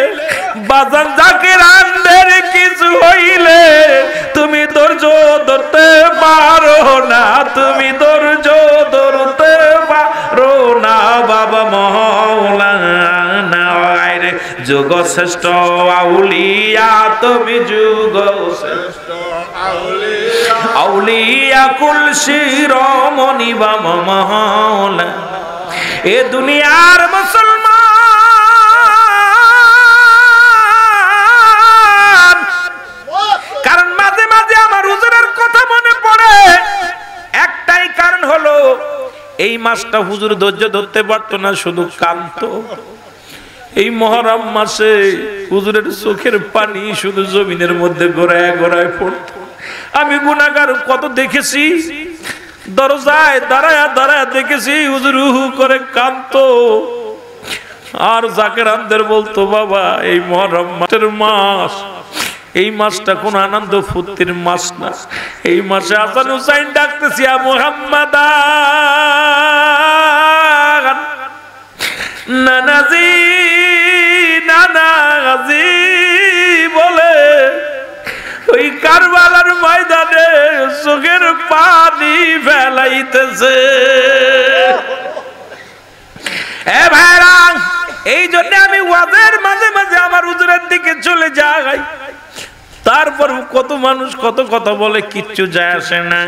বাজান, জাকেরানদের কিছু হইলে তুমি ধৈর্য ধরতে পারো না, তুমি ধৈর্য যুগ শ্রেষ্ঠ আউলিয়া তুমি যুগ শ্রেষ্ঠ আউলিয়া কুল শিরোমণি বাম মহলা এ দুনিয়ার মুসলমান। কারণ মাঝে মাঝে আমার হুজুরের কথা মনে পড়ে, একটাই কারণ হলো এই মাসটা হুজুর ধৈর্য ধরতে পারতো না, শুধু কাঁদতো। এই মুহররম মাসে হুজুরের চোখের পানি শুধু জমিনের মধ্যে গড়ায় গড়ায় পড়তো। আমি গুনাহগার কত দেখেছি, দরজায় দাঁড়ায় দাঁড়ায় দেখেছি হুজুর হু করে কাঁদতো। আর জাকেরানদের বলতো, বাবা এই মুহররম মাসের মাস, এই মাসটা কোন আনন্দ ফুর্তির মাস না। এই মাসে হাসান হুসাইন ডাকতেছি মুহাম্মাদ নানাজি নানাজি বলে ওই কারবালার ময়দানে চোখের পানি ফেলাইতেছে। এ ভাইরা, এই জন্য আমি ওয়াজের মাঝে মাঝে আমার হুজুরের দিকে চলে যাই। তারপর কত মানুষ কত কথা বলে, কিচ্ছু যায় আসে না।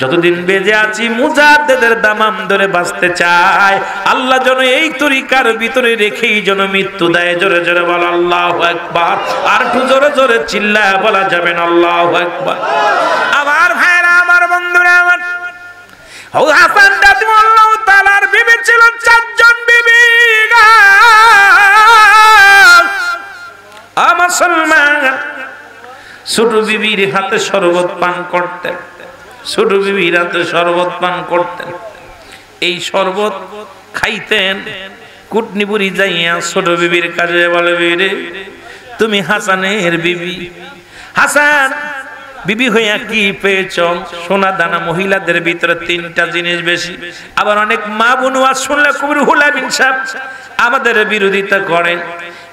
যতদিন বেঁচে আছি মুজাদ্দিদের দামাম ধরে বাঁচতে চাই। আল্লাহ যেন এই তরিকার ভিতরে রেখেই যেন মৃত্যু দেয়। জোরে জোরে বল আল্লাহু আকবার। আর একটু জোরে জোরে চিল্লায় বলা যাবে না আল্লাহু আকবার। আমার ভাইরা, আমার বন্ধুরা, আমার হাসান রাদিয়াল্লাহু তাআলার বিবি ছিল 4 জন বিবি। মুসলমান ছোট বিবির হাতে শরবত পান করতেন, ছোট বিবির হাতে শরবত পান করতেন। এই শরবত খাইতেন। কুটনিপুরি যাইয়া ছোট বিবির কাছে বলে, বিবি তুমি হাসানের বিবি, হাসান বিবি হইয়া কি পেয়েছ? সোনা দানা। মহিলাদের ভিতরে 3টা জিনিস বেশি। আবার অনেক মা বোনুয়া শুনলে কবির হুলামিন সাহেব আমাদের বিরোধিতা করেন।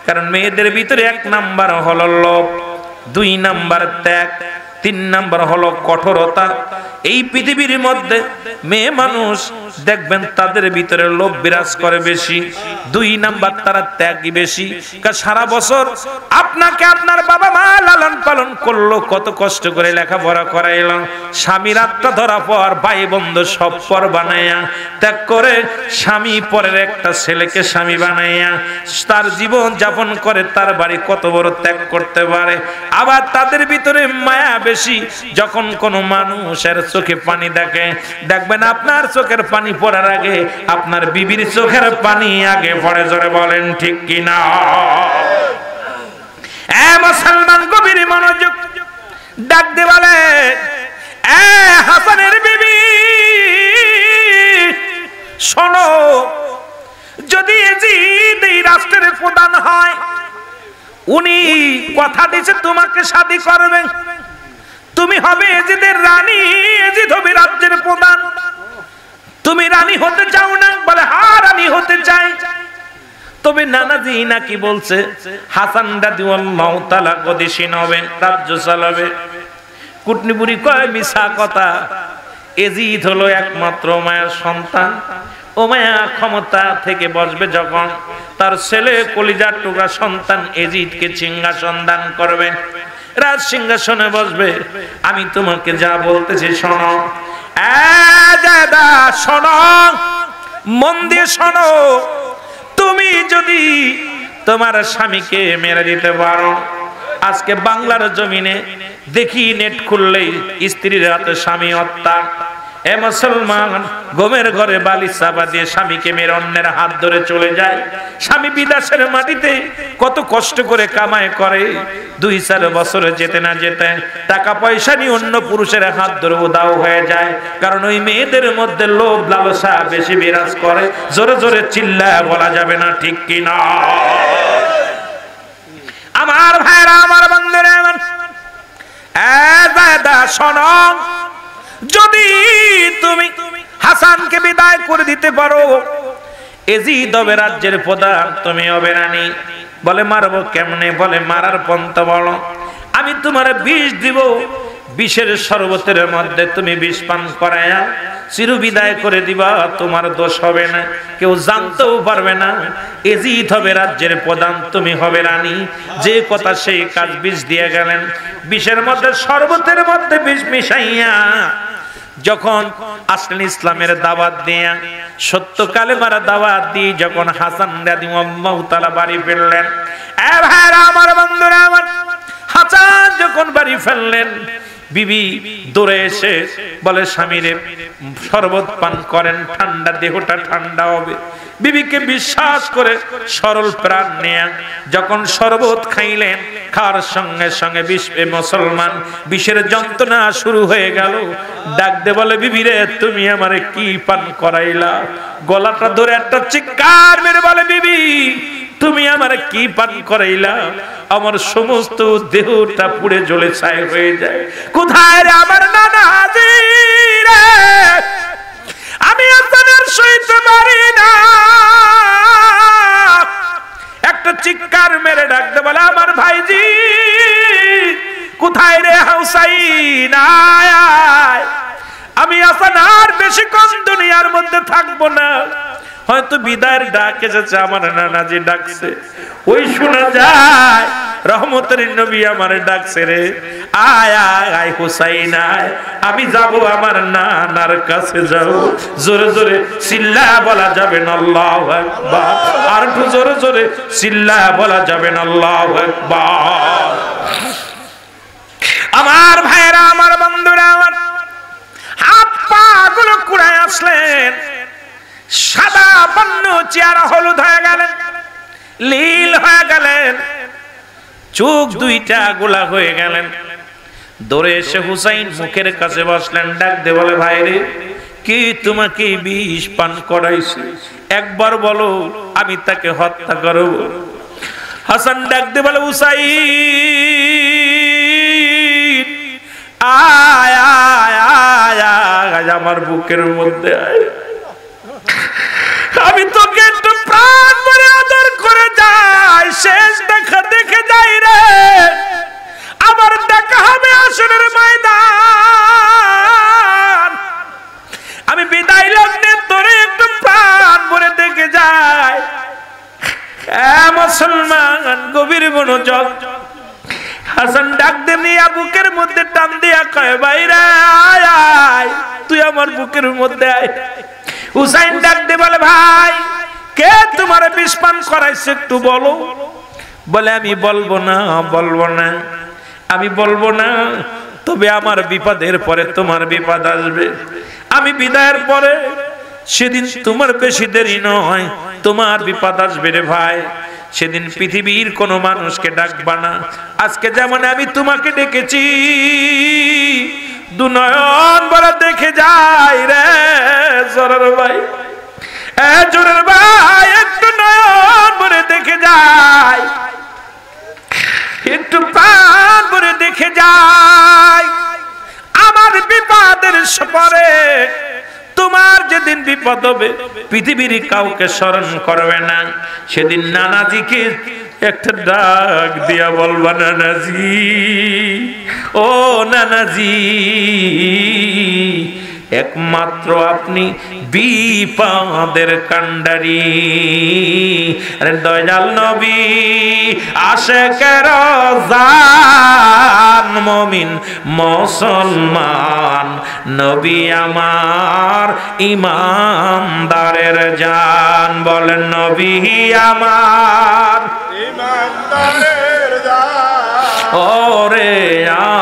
কারণ মেয়েদের ভিতরে 1 নাম্বার হলো লোভ, 2 নাম্বার ত্যাগ, 3 নাম্বার হলো কঠোরতা। এই পৃথিবীর মধ্যে মেয়ে মানুষ দেখবেন তাদের ভিতরে লোভ বিরাজ করে বেশি। 2 নাম্বার তারা ত্যাগই বেশি। সারা বছর আপনাকে আপনার বাবা মা লালন পালন করলো, কত কষ্ট করে লেখাপড়া করাইল। স্বামীর আত্মা ধরা পর ভাই বন্ধু সব পর বানাইয়া ত্যাগ করে স্বামী পরের একটা ছেলেকে স্বামী বানাইয়া তার জীবন যাপন করে। তার বাড়ি কত বড় ত্যাগ করতে পারে। আবার তাদের ভিতরে মায়া বেশি। যখন কোনো মানুষের চোখে পানি দেখে, দেখবেন আপনার চোখের পানি পড়ার আগে আপনার বিবির চোখের পানি আগে পড়ে। জোরে বলেন ঠিক কিনা? এ মুসলমান গভীর মনোযোগ, ডাক দে বলে, এ হাসানের বিবি শোনো, যদি এজিদ এই রাষ্ট্রের প্রধান হয়, উনি কথা দিয়েছে তোমাকে শাদী করবেন, তুমি হবে এজিদের রানী, এজিদ হবে রাজ্যের প্রধান। তুমি রানী হতে চাও না? বলে হ্যাঁ রানী হতে চাই। তবে নানাজি নাকি বলছে হাসান রাদিয়াল্লাহু তাআলা গদিসীন হবে, রাজ্য চালাবে। কুটনিপুরি কয় মিছা কথা। এজিদ হলো একমাত্র মায়ের সন্তান। ও মায়া ক্ষমতা থেকে বসবে যখন, তার ছেলে কলিজার টুকরা সন্তান এজিদকে সিংহাসন দান করবে, রাজ সিংহাসনে বসবে। আমি তোমাকে যা বলতেছি শোনো, শোনো, মন দিয়ে শোনো। তুমি যদি তোমার স্বামীকে মেরে দিতে পারো, আজকে বাংলার জমিনে দেখি নেট খুললেই স্ত্রীর হাতে স্বামী হত্যা। এ মুসলমান, গমের ঘরে বালি চাপা দিয়ে স্বামীকে মেরে অন্যের হাত ধরে চলে যায়। স্বামী বিদেশের মাটিতে কত কষ্ট করে কামাই করে, 2-4 বছরে যেতে না যেতে টাকা পয়সা নিয়ে অন্য পুরুষের হাত ধরে উদাও হয়ে যায়। কারণ ওই মেয়েদের মধ্যে লোভ লালসা বেশি বিরাজ করে। জোরে জোরে চিল্লায় বলা যাবে না ঠিক কিনা? আমার ভাইরা, আমার বন্ধুরা, শোনো, যদি তুমি হাসানকে বিদায় করে দিতে পারো, এজিদ হবে রাজ্যের প্রধান, তুমি হবে রানী। বলে মারবো কেমনে? বলে মারার পন্থা বলো। আমি তোমার বিষ দিব, বিষের শরবতের মধ্যে তুমি বিষ পান করায়া চিরবিদায় করে দিবা, তোমার দোষ হবে না, কেউ জানতেও পারবে না। এজিদ হবে রাজ্যের প্রধান, তুমি হবে রানী। যে কথা সেই কাজ বিষ দিয়ে গেলেন। বিষের মধ্যে শরবতের মধ্যে বিষ মিশাইয়া যখন আসলেন ইসলামের দাওয়াত দিয়ে, সত্য কালেমার দাওয়াত দিয়ে যখন হাসান রাদিয়াল্লাহু তাআলা বাড়ি ফিরলেন, এ ভাইরা আমার, বন্ধুরা আমার, হাসান যখন বাড়ি ফেললেন, বিবি দৌড়ে এসে বলে স্বামীরে শরবত পান করেন, ঠান্ডা, দেহটা ঠান্ডা হবে। বিবিকে বিশ্বাস করে সরল প্রাণ নিয়ে যখন শরবত খাইলেন, খাওয়ার সঙ্গে সঙ্গে মুসলমান বিষের যন্ত্রণা শুরু হয়ে গেল। ডাক দে বলে, বিবি রে, তুমি আমারে কি পান করাইলা? গলাটা ধরে একটা চিৎকার মেরে বলে, বিবি তুমি আমারে কি পান করাইলা? আমার সমস্ত দেহটা পুড়ে জ্বলে ছাই হয়ে যায়। কোথায় রে আমার নানাজি রে? আমি আপনার সইতে পারি না। একটা চিৎকার মেরে ডাকতে বলে, আমার ভাইজি কোথায় রে? হুসাইন আয় আয়, আমি আসান আর বেশিক্ষণ দুনিয়ার মধ্যে থাকবো না। হয়তো বিদায়ের ডাক এসেছে, আমার নানাজি ডাকছে। ওই শোনা যায় রহমতের নবী আমারে ডাকছে রে, আয় আয় আয় হুসাইন আয়, আমি যাব আমার নানার কাছে যাব। জোরে জোরে চিল্লা বলা যাবে না আল্লাহু আকবার, আর একটু জোরে জোরে চিল্লা বলা যাবে না আল্লাহু আকবার। আমার ভাইরা আমার, বন্ধুরা আমার, হাত পা গুলো কুড়ায় আসলেন, সাদা বন্য চেহারা হলুদ হয়ে গেলেন, নীল হয়ে গেলেন, চোখ দুইটা গোলা হয়ে গেলেন। দৌড়ে এসে হুসাইন মুখের কাছে বসলেন, ডাক দে বলে, ভাইরে কি তোমাকে বিষ পান করাইছে? একবার বলো, আমি তাকে হত্যা করব। হাসান ডাক দে বলে, হুসাইন আয় আয় আয় আয়, আমার বুকের মধ্যে আয়, আমি তোকে একটু প্রাণ ভরে আদর করে যাই, শেষ দেখা দেখে যাই রে, আমার দেখা হবে আসরের ময়দান। আমি বিদায় লগ্নে তোরে একটু প্রাণ ভরে দেখে যাই। মুসলমান গভীর মনোযোগ। হাসান ডাক দেমনি বুকের মধ্যে টান দিয়া কয়, ভাইরা আয় আয়, তুই আমার বুকের মধ্যে আয়। হুসাইন ডাক দে বলে, ভাই কে তোমার বিষ পান করাইছে একটু বলো। বলে, আমি বলবো না, বলবো না, আমি বলবো না, তবে আমার বিপদের পরে তোমার বিপদ আসবে। আমি বিদায়ের পরে সেদিন তোমার বেশি দেরি নয়, তোমার বিপদ আসবে রে ভাই। সেদিন পৃথিবীর কোনো মানুষকে ডাকবা না, আজকে যেমন আমি তোমাকে ডেকেছি, দুনয়ন বড় দেখে যাই রে। জোরের ভাই, জোরের ভাই, একটু নয়ন ভরে দেখে যাই, একটু প্রাণ ভরে দেখে যাই। আমার বিপদের পরে তোমার যেদিন বিপদ হবে, পৃথিবীর কাউকে স্মরণ করবে না। সেদিন নানাজিকে একটা ডাক দিয়া বলবা, নানাজি ও নানাজি, একমাত্র আপনি বিপদের কান্ডারি। দয়াল নবী আশেকের জান, মুমিন মুসলমান, নবী আমার ইমানদারের জান। বলেন, নবী আমার ইমানদারের জান। ওরে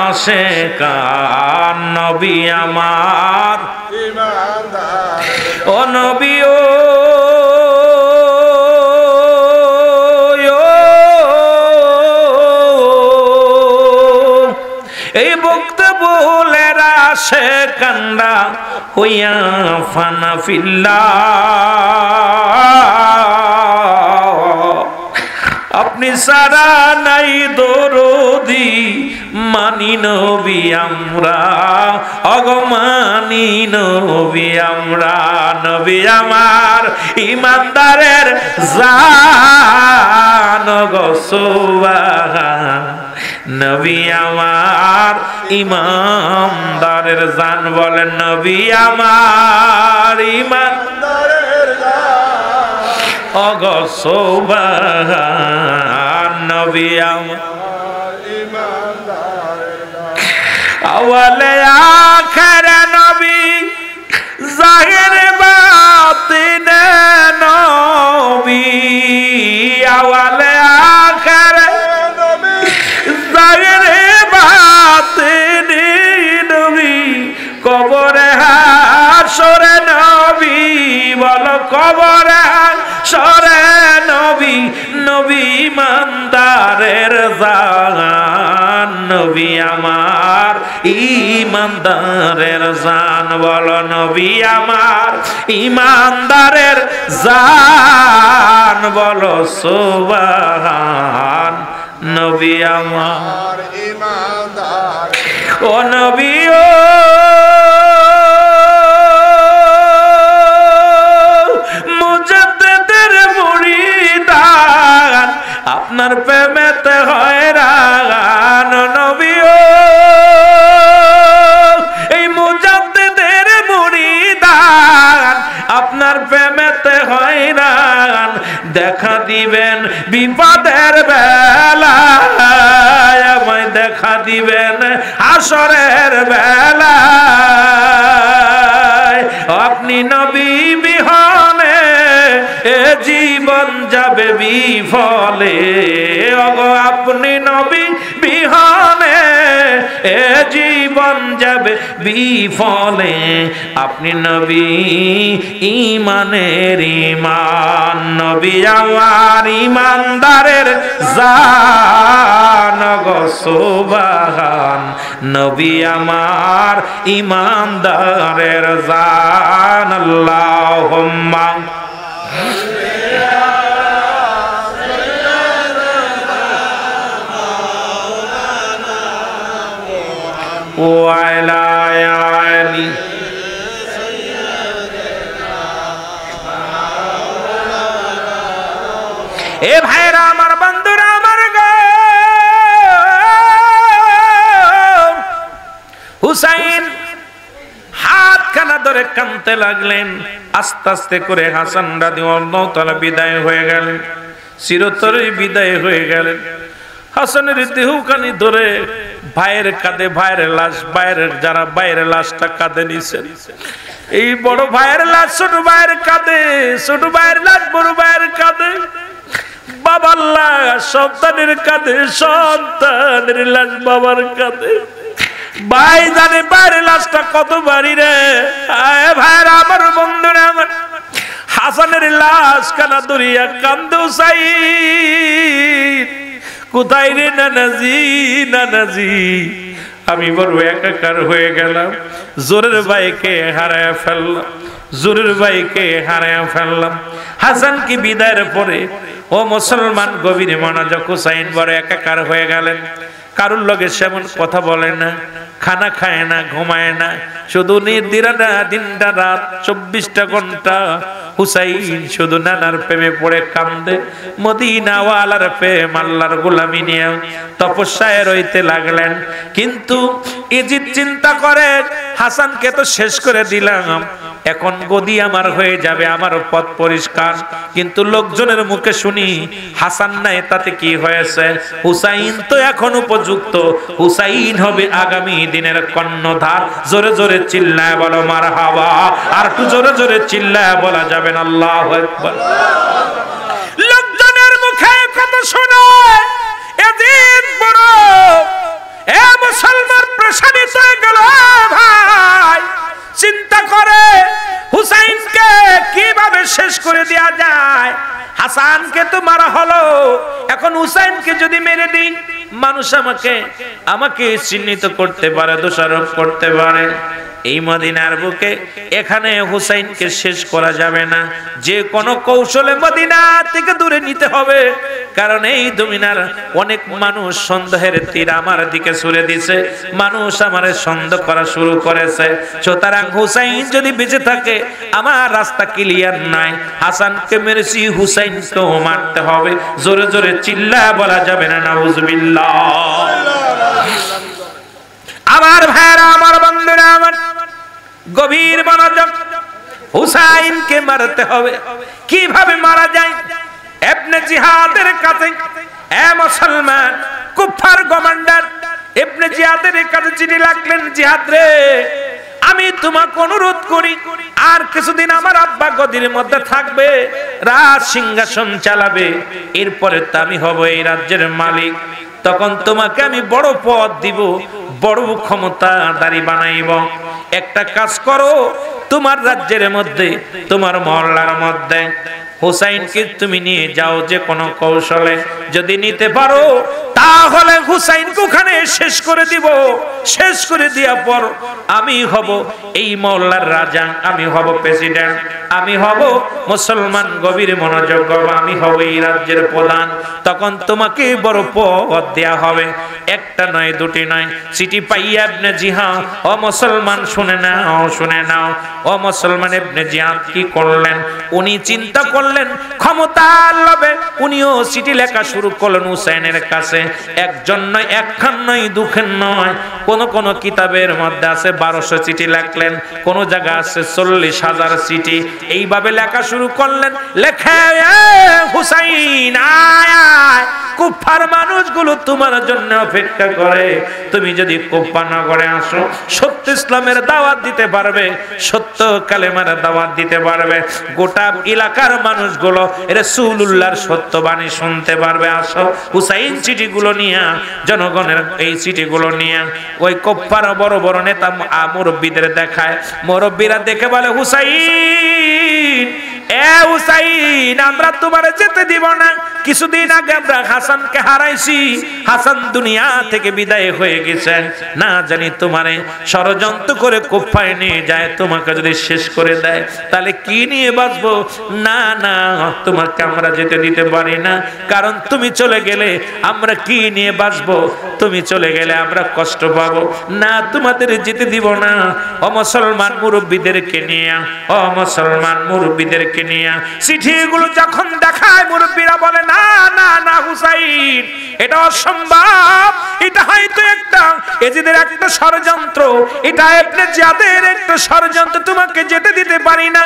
আশেকান, নবী আমার ইমানদার। ও নবী ও এই বক্তব্য বলে রাশে কান্ডা হইয়া ফানা ফিল্লাহ। আপনি সারা নাই দরদি, মানি নবী আমরা, অগমানি নবী আমরা। নবী আমার ইমানদারের জান গো সুবহান, নবী আমার আমার ইমানদারের জান বলেন নবী আমার ইমানদারের জান ওগো সুবহান নবী আমার ইমানদারের জান আওয়ালে আখিরে নবী জাহির বাতিনে নবী আওয়ালে আখিরে নবী জাহির বাতিনে নবী কবরে হাসরে নবী বলো কবরে হাসরে নবী নবী ইমানদারের জান নবী আমার ইমানদারের জান বলো নবী আমার ইমানদারের জান বলো সুবহান নবী আমার ইমানদার ও নবী ও মুজাদ্দিদের মুরিদান আপনার প্রেমেতে হয়রান নবী ও এই মুজাদ্দিদের মুরিদান আপনার প্রেমেতে হয়রান দেখা দিবেন বিপদের বেলায় আমায় দেখা দিবেন হাসরের বেলায় আপনি নবী বিহনে এ জীবন যাবে বিফলে ওগো আপনি নবী বিহনে এ জীবন যাবে বিফলে আপনি নবী ইমানের ইমান নবী আমার ইমানদারের জান গো সুবহান নবী আমার ইমানদারের জান আল্লাহুম্মা ওয়াইলা আলী এ ভাইরা আমার বন্ধুরা আমার গো হুসাইন হাতখানা ধরে কাঁদতে লাগলেন আস্তে আস্তে করে হাসান রাদিয়াল্লাহু তাআলা বিদায় হয়ে গেলেন চিরতরে বিদায় হয়ে গেলেন হাসানের দেহখানি ধরে ভাইয়ের কাঁধে ভাইয়ের লাশ ভাইয়ের যারা ভাইয়ের লাশটা কাঁধে নিছেন এই বড় ভাইয়ের লাশ ছোট ভাইয়ের কাঁধে ছোট ভাইয়ের লাশ বড় ভাইয়ের কাঁধে বাবার লাশ সন্তানের কাঁধে সন্তানের লাশ বাবার কাঁধে ভাই জানে ভাইয়ের লাশটা কত বাড়ি রে ভাইয়ের আমার বন্ধুরা আমার হাসানের লাশ কানা দরিয়া কান্দে হুসাইন কোথায় রে নানাজি নানাজি আমি বড় একাকার হয়ে গেলাম জোরের ভাইকে হারায় ফেললাম জোরের ভাইকে হারায় ফেললাম হাসান কি বিদায়ের পরে ও মুসলমান গভীর মনোযোগ হুসাইন বড় একাকার হয়ে গেলেন কারুর লগে সেমন কথা বলে না খানা খায় না ঘুমায় না শুধু দিনটা রাত 24টা ঘন্টা হুসাইন শুধু নানার প্রেমে পড়ে কান্দে মদিনাওয়ালার প্রেম আল্লাহর গোলামি নিয়ে তপস্যায় রইতে লাগলেন কিন্তু ইজিদ চিন্তা করে হাসানকে তো শেষ করে দিলাম এখন গদি আমার হয়ে যাবে আমার পথ পরিষ্কার কিন্তু লোকজনের মুখে শুনি হাসান নাই তাতে কি হয়েছে হুসাইন তো এখন উপযুক্ত হুসাইন হবে আগামী দিনের কর্ণধার জোরে জোরে চিল্লায় বলো মারহাবা আর একটু জোরে জোরে চিল্লায় বলা যাবে না আল্লাহু আকবার লোকজনের মুখে কথা শোনা এদিন বড় এ মুসলমান প্রসারিত হয়ে গেল ভাই চিন্তা করে হুসাইনকে কিভাবে শেষ করে দেয়া যায় হাসানকে তো মারা হলো এখন হুসাইনকে যদি মেরে দিই মানুষ আমাকে চিহ্নিত করতে পারে দোষারোপ করতে পারে এই মদিনার বুকে এখানে হুসাইনকে শেষ করা যাবে না যে কোনো কৌশলে মদিনা থেকে দূরে নিতে হবে কারণ এই দুনিয়ার অনেক মানুষ সন্দেহের তীর আমার দিকে ছুড়ে দিয়েছে মানুষ আমারে সন্দেহ করা শুরু করেছে সুতরাং হুসাইন যদি বেঁচে থাকে আমার রাস্তা ক্লিয়ার নাই হাসানকে মেরেছি হুসাইনকেও মারতে হবে জোরে জোরে চিল্লা বলা যাবে না নাউজুবিল্লাহ আমার ভাইরা, আমার বন্ধুরা, আমার গভীর মনোযোগ। হুসাইনকে মারতে হবে। কিভাবে মারা যায়? ইবনে জিহাদের কাছে, এ মুসলমান কুফার কমান্ডার ইবনে জিহাদের কাছে চিঠি লিখলেন, জিহাদ রে, আমি তোমাকে অনুরোধ করি, আর কিছুদিন আমার আব্বা গদির মধ্যে থাকবে, রাজ সিংহাসন চালাবে, এরপরে তো আমি হব এই রাজ্যের মালিক। তখন তোমাকে আমি বড় পদ দিব, বড় ক্ষমতাধারী বানাইব। একটা কাজ করো, তোমার রাজ্যের মধ্যে, তোমার মহল্লার মধ্যে হুসাইনকে তুমি নিয়ে যাও যে কোনো কৌশলে। যদি নিতে পারো তাহলে হুসাইনকে ওখানে শেষ করে দিব। শেষ করে দেওয়ার পর আমি হব এই মহল্লার রাজা, আমি হব প্রেসিডেন্ট, আমি হব মুসলমান। গভীর মনোযোগ, আমি হব এই রাজ্যের প্রধান। তখন তোমাকে বড় পদ দেয়া হবে। একটা নয়, দুটি নয়, চিঠি পাইয়া ইবনে জিহাদ, ও মুসলমান শুনে নাও, শুনে নাও। ও মুসলমান, ইবনে জিহাদ কি করলেন? উনি চিন্তা করলেন ক্ষমতার লোভে উনিও চিঠি লেখা শুরু করলেন হুসাইনের কাছে। একজন নয়, একখান নয়, দুখান নয়, কোন কোন কিতাবের মধ্যে আছে 1200 চিঠি লিখলেন, কোন জায়গা আছে 40,000 চিঠি। এইভাবে লেখা শুরু করলেন। লেখা, হুসাইন আয় আয়, কুফার মানুষগুলো তোমার জন্য অপেক্ষা করে। তুমি যদি কুফা নগরে আসো, সত্য ইসলামের দাওয়াত দিতে পারবে, সত্য কালেমার দাওয়াত দিতে পারবে, গোটা এলাকার মানুষগুলো রাসূলুল্লাহর সত্যবাণী শুনতে পারবে। আসো। হুসাইন চিঠিগুলো নিয়ে, জনগণের এই চিঠিগুলো নিয়ে ওই কুফার বড় বড় নেতা মুরব্বীদের দেখায়। মুরব্বীরা দেখে বলে, হুসাইন, এ হুসাইন, আমরা তোমারে যেতে দিব না। কিছুদিন আগে আমরা হাসানকে হারাইছি, হাসান দুনিয়া থেকে বিদায় হয়ে গেছেন। না জানি তোমারে ষড়যন্ত্র করে কুফায় নিয়ে যায়, তোমাকে যদি শেষ করে দেয় তাহলে কি নিয়ে বাঁচবো? না না, তোমাকে আমরা যেতে দিতে পারি না, কারণ তুমি চলে গেলে আমরা কি নিয়ে বাঁচবো? তুমি চলে গেলে আমরা কষ্ট পাবো। না, তোমাদের যেতে দিব না। ও মুসলমান মুরব্বীদেরকে নিয়ে, ও মুসলমান মুরব্বীদেরকে নিয়ে চিঠিগুলো যখন দেখায়, মুরব্বীরা বলে, না না না হুসাইন, এটা অসম্ভব, এটা হয়তো একটা এজিদের একটা ষড়যন্ত্র, এটা ইবনে জিয়াদের একটা ষড়যন্ত্র, তোমাকে যেতে দিতে পারি না।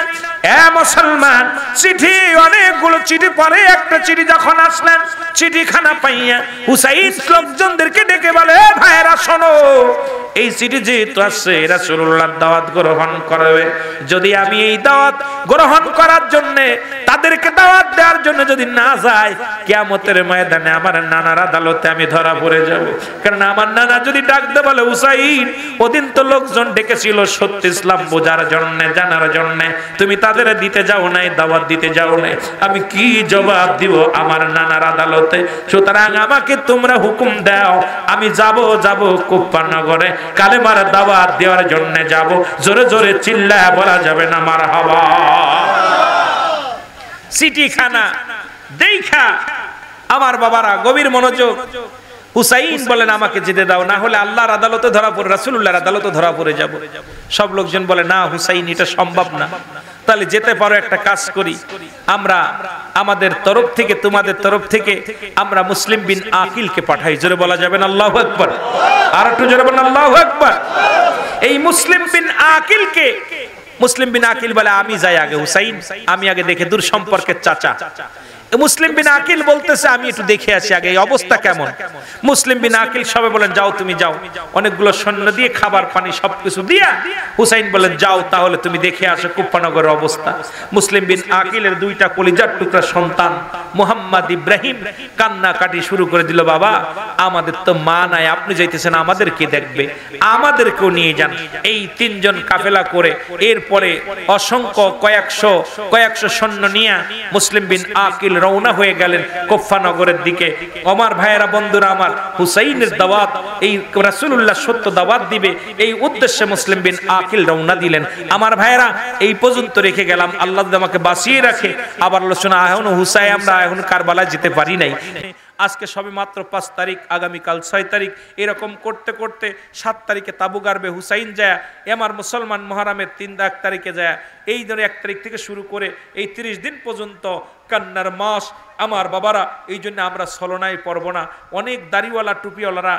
এ মুসলমান, চিঠি অনেকগুলো চিঠি পরে একটা চিঠি যখন আসলেন, চিঠিখানা পাইয়া হুসাইন লোকজনদেরকে ডেকে বলে, ভাইরা শোনো, এই চিঠি যেহেতু আসছে রাসূলুল্লাহর দাওয়াত গ্রহণ করবে। যদি আমি এই দাওয়াত গ্রহণ করার জন্য, তাদেরকে দাওয়াত দেওয়ার জন্য যদি না যাই, কিয়ামতের ময়দানে আমার নানার আদালতে আমি ধরা পড়ে যাব। কারণ আমার নানা যদি ডাকতে বলে, হুসাইন, ওদিন তো লোকজন ডেকেছিল সত্য ইসলাম বোঝার জন্য, জানার জন্য, তুমি তাদের দিতে যাও নাই, দাওয়াত দিতে যাও নাই, আমি কি জবাব দিব আমার নানার আদালতে? সুতরাং আমাকে তোমরা হুকুম দাও, আমি যাব কুফা নগরে কালেমার দাওয়াত দেওয়ার জন্য যাব। জোরে জোরে চিল্লায় বলা যাবে না মারহাবা। চিঠিখানা দেখা আমার বাবারা গভীর মনোযোগ। হুসাইন বলেন, আমাকে যেতে দাও, না হলে আল্লাহর আদালতে ধরা পড়ে, রাসূলুল্লাহর আদালতে ধরা পড়ে যাব। সব লোকজন বলে, না হুসাইন, এটা সম্ভব না। তাহলে যেতে পারো, একটা কাজ করি, আমরা আমাদের তরফ থেকে, তোমাদের তরফ থেকে আমরা মুসলিম বিন আকিলকে পাঠাই। জোরে বলা যাবে না আল্লাহু আকবার? আর একটু জোরে বলেন আল্লাহু আকবার। এই মুসলিম বিন আকিলকে, মুসলিম বিন আকিল বলে, আমি যাই আগে হুসাইন, আমি আগে দেখে, দূর সম্পর্কের চাচা। মুসলিম বিন আকিল বলতেছে, আমি একটু দেখে আসি আগে এই অবস্থা কেমন। মুসলিম বিন আকিল সবে বলেন, যাও তুমি যাও। অনেকগুলো সৈন্য দিয়ে, খাবার পানি সবকিছু দিয়া হুসাইন বলেন, যাও তাহলে তুমি দেখে আসো কুফানগরের অবস্থা। মুসলিম বিন আকিলের দুইটা কলিজার টুকরা সন্তান মুহাম্মদ ইব্রাহিম কান্নাকাটি শুরু করে দিল, বাবা আমাদের তো মা নাই, আপনি যাইতেছেন, আমাদের কে দেখবে? আমাদেরকেও নিয়ে যান। এই তিনজন কাফেলা করে এরপরে অসংখ্য কয়েকশো সৈন্য নিয়ে মুসলিম বিন আকিল রওনা হয়ে গেলেন কুফা নগরের দিকে। আমার ভাইয়েরা, বন্ধুরা আমার, হুসাইনের দাওয়াত, এই রাসূলুল্লাহ সত্য দাওয়াত দিবে, এই উদ্দেশ্যে মুসলিম বিন আকিল রওনা দিলেন। আমার ভাইয়েরা, এই পর্যন্ত রেখে গেলাম, আল্লাহ আমাকে বাঁচিয়ে রাখে। আবার আলোচনা, এখন হুসাইন, আমরা এখন কারবালায় যেতে পারি নাই। আজকে সবে মাত্র 5 তারিখ, আগামীকাল 6 তারিখ, এরকম করতে করতে 7 তারিখে তাবু গারবে হুসাইন যায়। আমার মুসলমান মুহররমের 3 তারিখে যায়। এই ধরে 1 তারিখ থেকে শুরু করে এই 30 দিন পর্যন্ত কান্নার মাস। আমার বাবারা, এই জন্য আমরা ছলনায় পড়ব না। অনেক দাড়িওয়ালা টুপিওয়ালারা